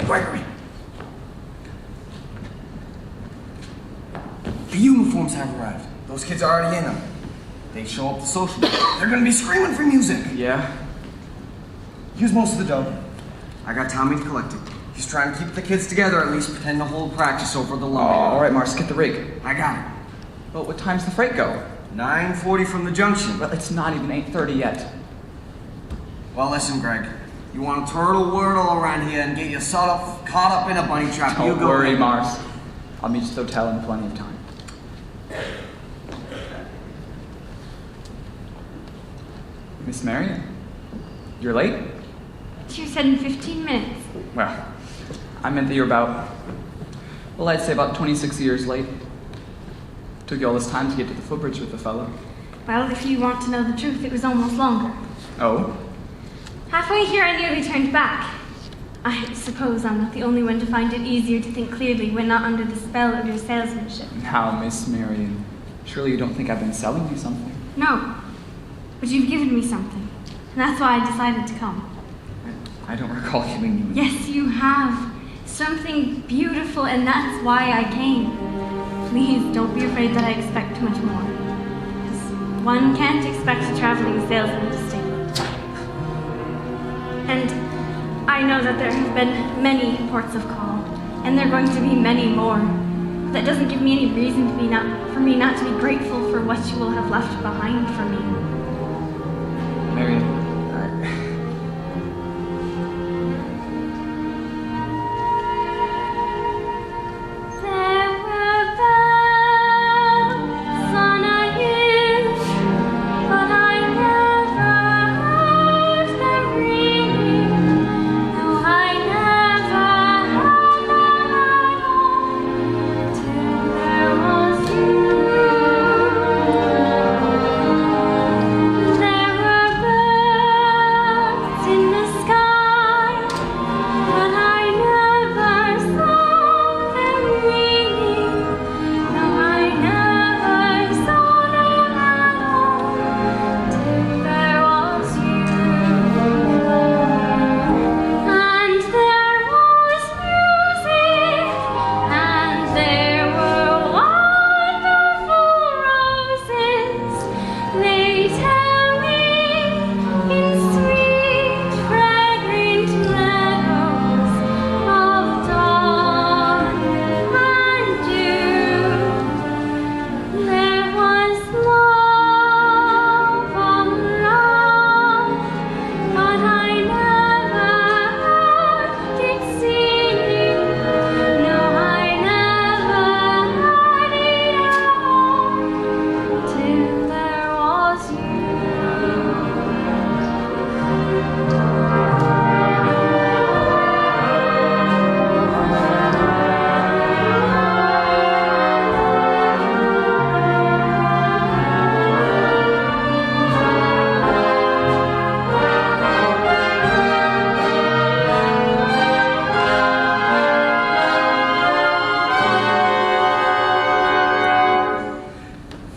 Gregory. The uniforms have arrived. Those kids are already in them. They show up to social. They're gonna be screaming for music. Yeah? Here's most of the dough. I got Tommy to collect it. He's trying to keep the kids together, at least pretend to hold practice over the lumber. All right, Mars, get the rig. I got it. Well, what time's the freight go? 9:40 from the junction. Well, it's not even 8:30 yet. Well, listen, Greg. You want to turtle wordle around here and get yourself caught up in a bunny trap. Don't worry, Mars. I'll meet you at the hotel in plenty of time. Miss Marion, you're late? You said in 15 minutes. Well, I meant that you're about, well, I'd say about 26 years late. Took you all this time to get to the footbridge with the fellow. Well, if you want to know the truth, it was almost longer. Oh? Halfway here, I nearly turned back. I suppose I'm not the only one to find it easier to think clearly when not under the spell of your salesmanship. Now, Miss Marion, surely you don't think I've been selling you something? No, but you've given me something, and that's why I decided to come. I don't recall giving you... Yes, you have. Something beautiful, and that's why I came. Please don't be afraid that I expect too much more. Because one can't expect a traveling salesman to stay. And I know that there have been many ports of call, and there are going to be many more. But that doesn't give me any reason for me not to be grateful for what you will have left behind for me. Marion.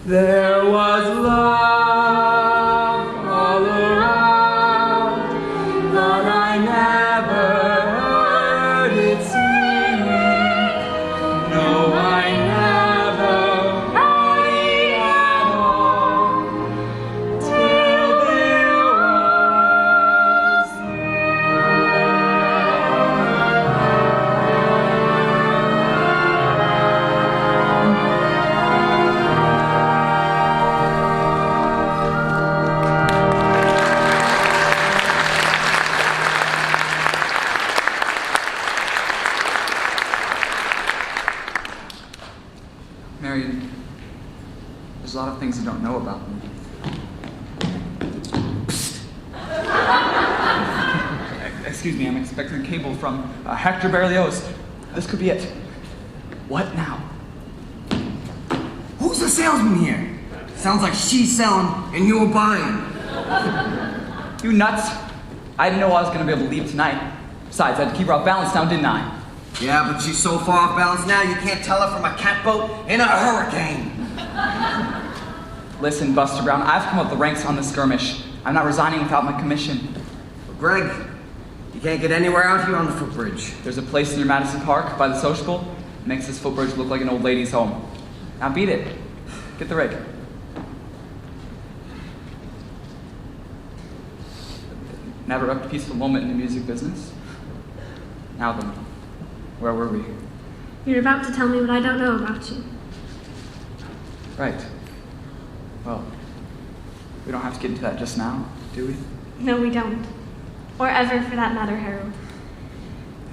There was love all around, but I never heard it sing. No, I never heard it at all, till there was Marion, there's a lot of things you don't know about me. Excuse me, I'm expecting a cable from Hector Berlioz. This could be it. What now? Who's the salesman here? Sounds like she's selling and you're buying. You nuts? I didn't know I was going to be able to leave tonight. Besides, I had to keep her off balance now, didn't I? Yeah, but she's so far off balance now you can't tell her from a catboat in a hurricane. Listen, Buster Brown, I've come up the ranks on this skirmish. I'm not resigning without my commission. Greg, you can't get anywhere out here on the footbridge. There's a place near Madison Park by the sociable. It makes this footbridge look like an old lady's home. Now beat it. Get the rig. Never a peaceful moment in the music business. Now then, where were we? You're about to tell me what I don't know about you. Right. Well, we don't have to get into that just now, do we? No, we don't. Or ever, for that matter, Harold.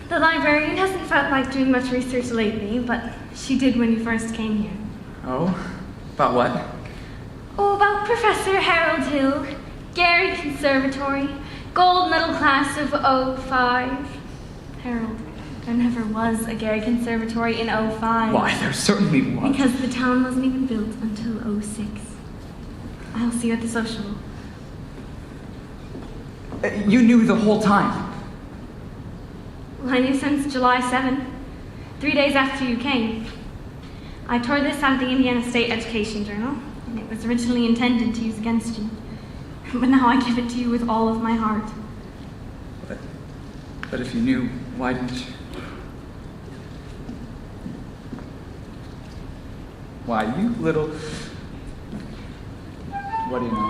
The librarian hasn't felt like doing much research lately, but she did when you first came here. Oh? About what? Oh, about Professor Harold Hill, Gary Conservatory, gold medal class of 05. Harold, there never was a Gary Conservatory in 05. Why, there certainly was. Because the town wasn't even built until 06. I'll see you at the social. You knew the whole time. Well, I knew since July 7th, 3 days after you came. I tore this out of the Indiana State Education Journal, and it was originally intended to use against you. But now I give it to you with all of my heart. But if you knew, why didn't you? Why, you little... What do you know?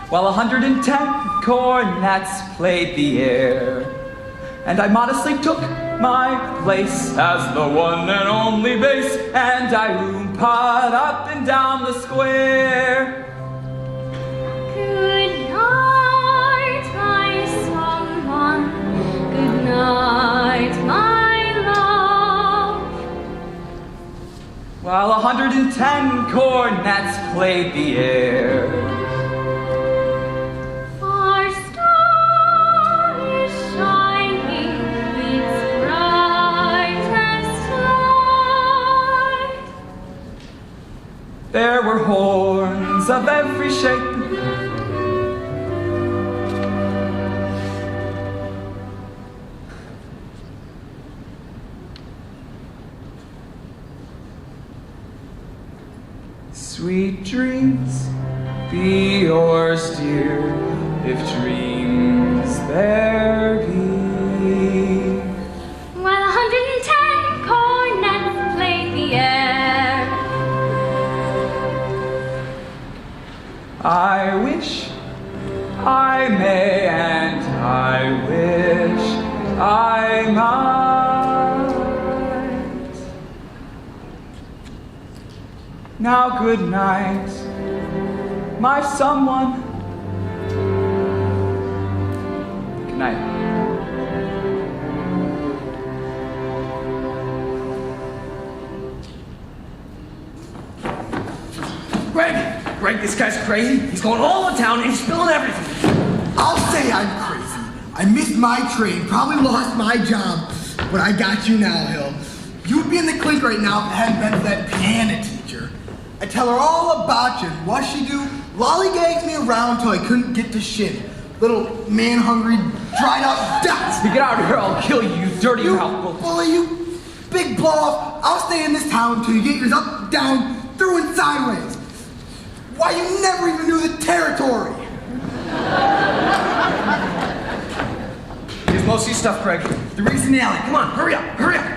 While 110 cornets played the air, and I modestly took my place as the one and only bass, and I oom-pawed up and down the square. Good night, my someone. Good night, my love. While 110 cornets played the air, Our star is shining its brightest light. there were horns of every shape, sweet dreams be yours, dear, if dreams there be. While 110 cornets played the air, I wish I may, and I wish I might. Now good night, my someone. Good night. Greg, this guy's crazy. He's going all over town and he's spilling everything. I'll say I'm crazy. I missed my train, probably lost my job, but I got you now, Hill. You'd be in the clink right now if it hadn't been for that piano teacher. I tell her all about you, and what she do? Lollygags me around till I couldn't get to shit. Little man-hungry, dried-up ducks. You get out of here, I'll kill you, you dirty mouth. You bully, you big blow-off. I'll stay in this town till you get yours up, down, through, and sideways. Why, you never even knew the territory. Here's most of your stuff, Craig. The reason in the alley. Come on, hurry up, hurry up.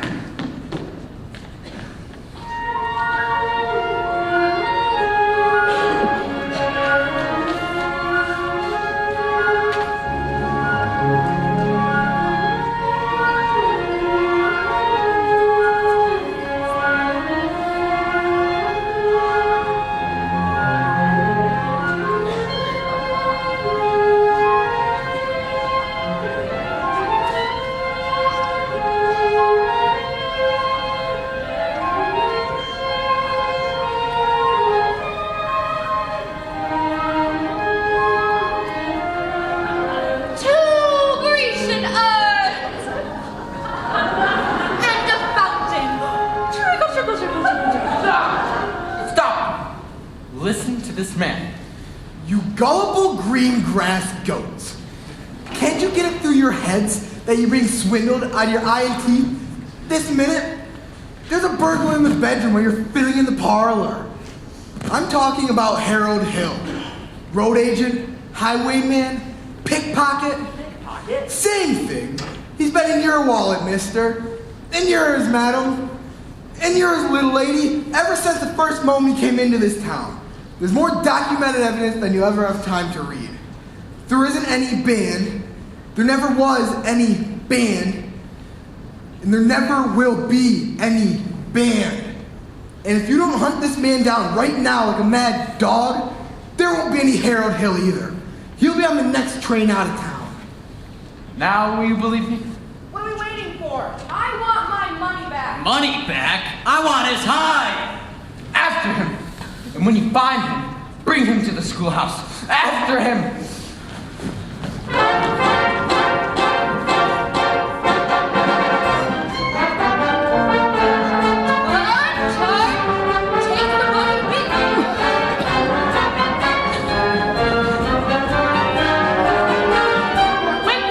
Listen to this man. You gullible green grass goats. Can't you get it through your heads that you're being swindled out of your eye and teeth this minute? There's a burglar in the bedroom while you're fiddling in the parlor. I'm talking about Harold Hill. Road agent, highwayman, pickpocket. Same thing. He's been in your wallet, mister. In yours, madam. In yours, little lady. Ever since the first moment he came into this town. There's more documented evidence than you'll ever have time to read. There isn't any band. There never was any band. And there never will be any band. And if you don't hunt this man down right now like a mad dog, there won't be any Harold Hill either. He'll be on the next train out of town. Now will you believe me? What are we waiting for? I want my money back. Money back? I want his hide! After him. And when you find him, bring him to the schoolhouse. After him. Quick,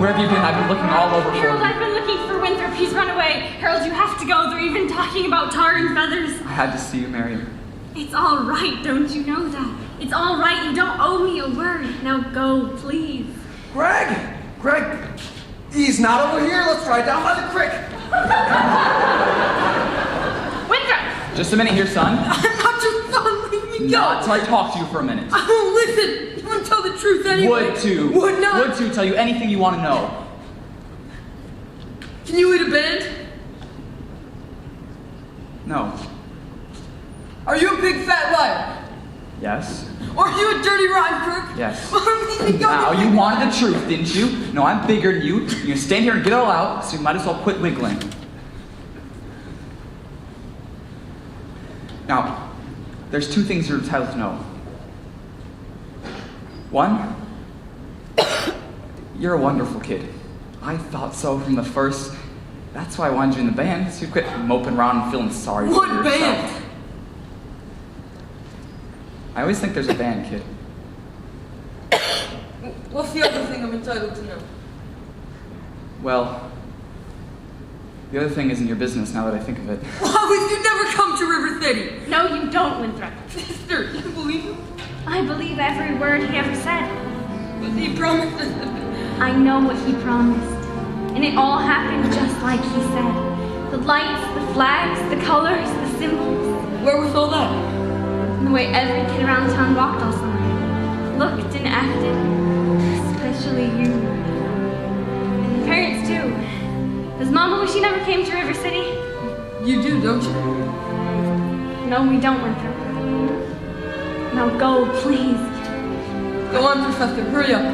Where have you been? I've been looking all over for you. Harold, I've been looking for Winthrop. He's run away. Harold, you have to go. They're even talking about tar and feathers. I had to see you, Miriam. It's all right. Don't you know that? It's all right. You don't owe me a word. Now go, please. Greg, he's not over here. Let's try down by the creek. Winthrop! Just a minute here, son. I'm not your son. Leave me go. Not till I talk to you for a minute. I won't listen. You won't tell the truth anyway. Would to. Would not. Would to tell you anything you want to know. Can you lead a band? No. Are you a big fat liar? Yes. Or are you a dirty rotten crook? Yes. Leave me go. Now, you wanted the truth, didn't you? No, I'm bigger than you. You can stand here and get it all out, so you might as well quit wiggling. Now, there's two things you're entitled to know. One, you're a wonderful kid. I thought so from the first. That's why I wanted you in the band, so you quit moping around and feeling sorry for yourself. What band? I always think there's a band, kid. What's the other thing I'm entitled to know? Well, the other thing isn't your business now that I think of it. Why would you never come to River City? No, you don't, Winthrop. Sister, you believe him? I believe every word he ever said. But he promised us. I know what he promised. And it all happened just like he said. The lights, the flags, the colors, the symbols. Where was all that? And the way every kid around town walked all summer. Looked and acted. Especially you. And the parents too. Does Mama wish he never came to River City? You do, don't you? No, we don't, Winthrop. Now go, please. Go on, Professor. Hurry up.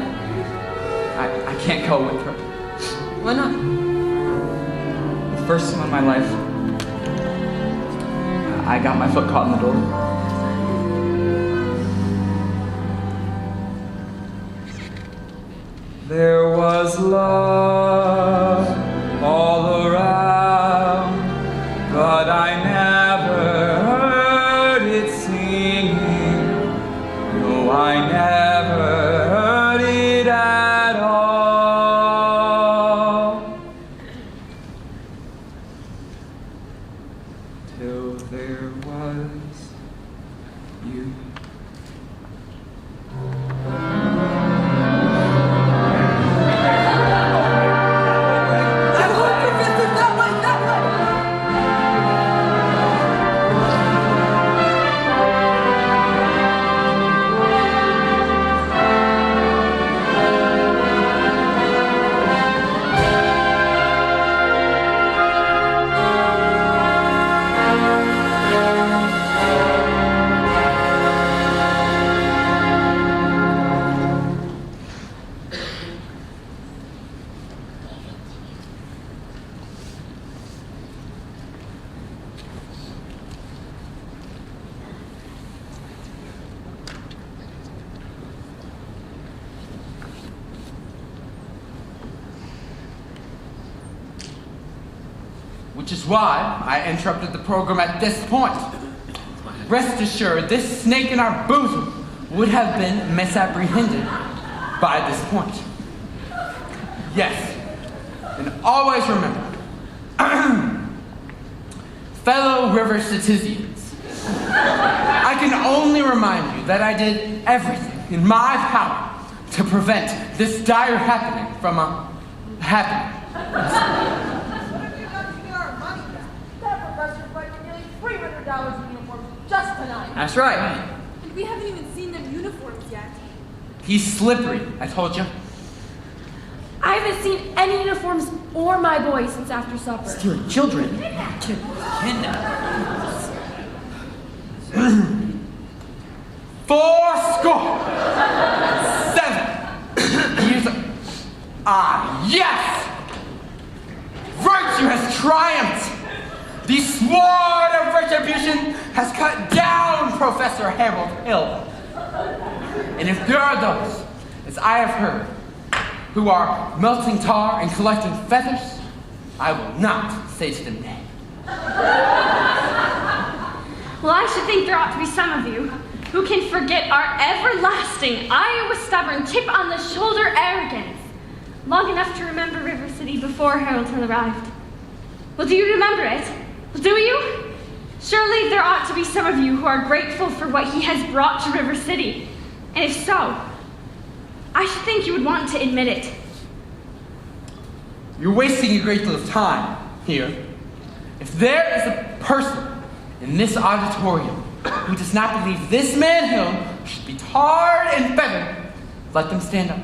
I can't go with her. Why not? The first time in my life, I got my foot caught in the door. There was love all around, but I never heard it singing. No, I never heard it at all. Till there was you. Which is why I interrupted the program at this point. Rest assured, this snake in our bosom would have been misapprehended by this point. Yes, and always remember, fellow River Citizens, I can only remind you that I did everything in my power to prevent this dire happening from happening. $300 in uniforms just tonight. That's right. And we haven't even seen their uniforms yet. He's slippery, I told you. I haven't seen any uniforms or my boys since after supper. Stealing children? $7 years. Yes! Virtue has triumphed! The sword of retribution has cut down Professor Harold Hill. And if there are those, as I have heard, who are melting tar and collecting feathers, I will not say to them nay. Well, I should think there ought to be some of you who can forget our everlasting Iowa stubborn tip on the shoulder arrogance. long enough to remember River City before Harold Hill arrived. Well, do you remember it? Well, do you? Surely there ought to be some of you who are grateful for what he has brought to River City. And if so, I should think you would want to admit it. You're wasting a great deal of time here. If there is a person in this auditorium who does not believe this man Hill should be tarred and feathered, let them stand up.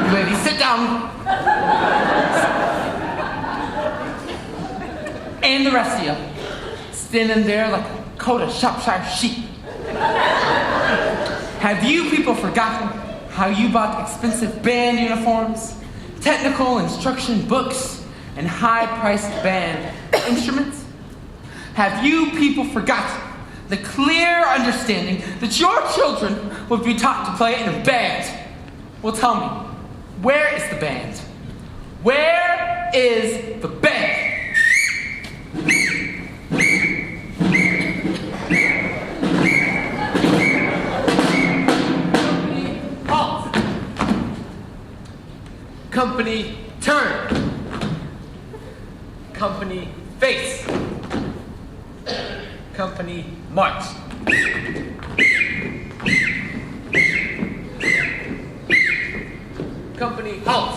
You ladies, sit down. And the rest of you, standing there like a coat of Shropshire sheep. Have you people forgotten how you bought expensive band uniforms, technical instruction books, and high-priced band instruments? Have you people forgotten the clear understanding that your children would be taught to play in a band? Well, tell me, where is the band? Where is the band? Halt! Company turn. Company face. Company march. Company halt.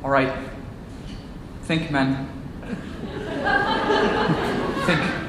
All right. Think, men. Think.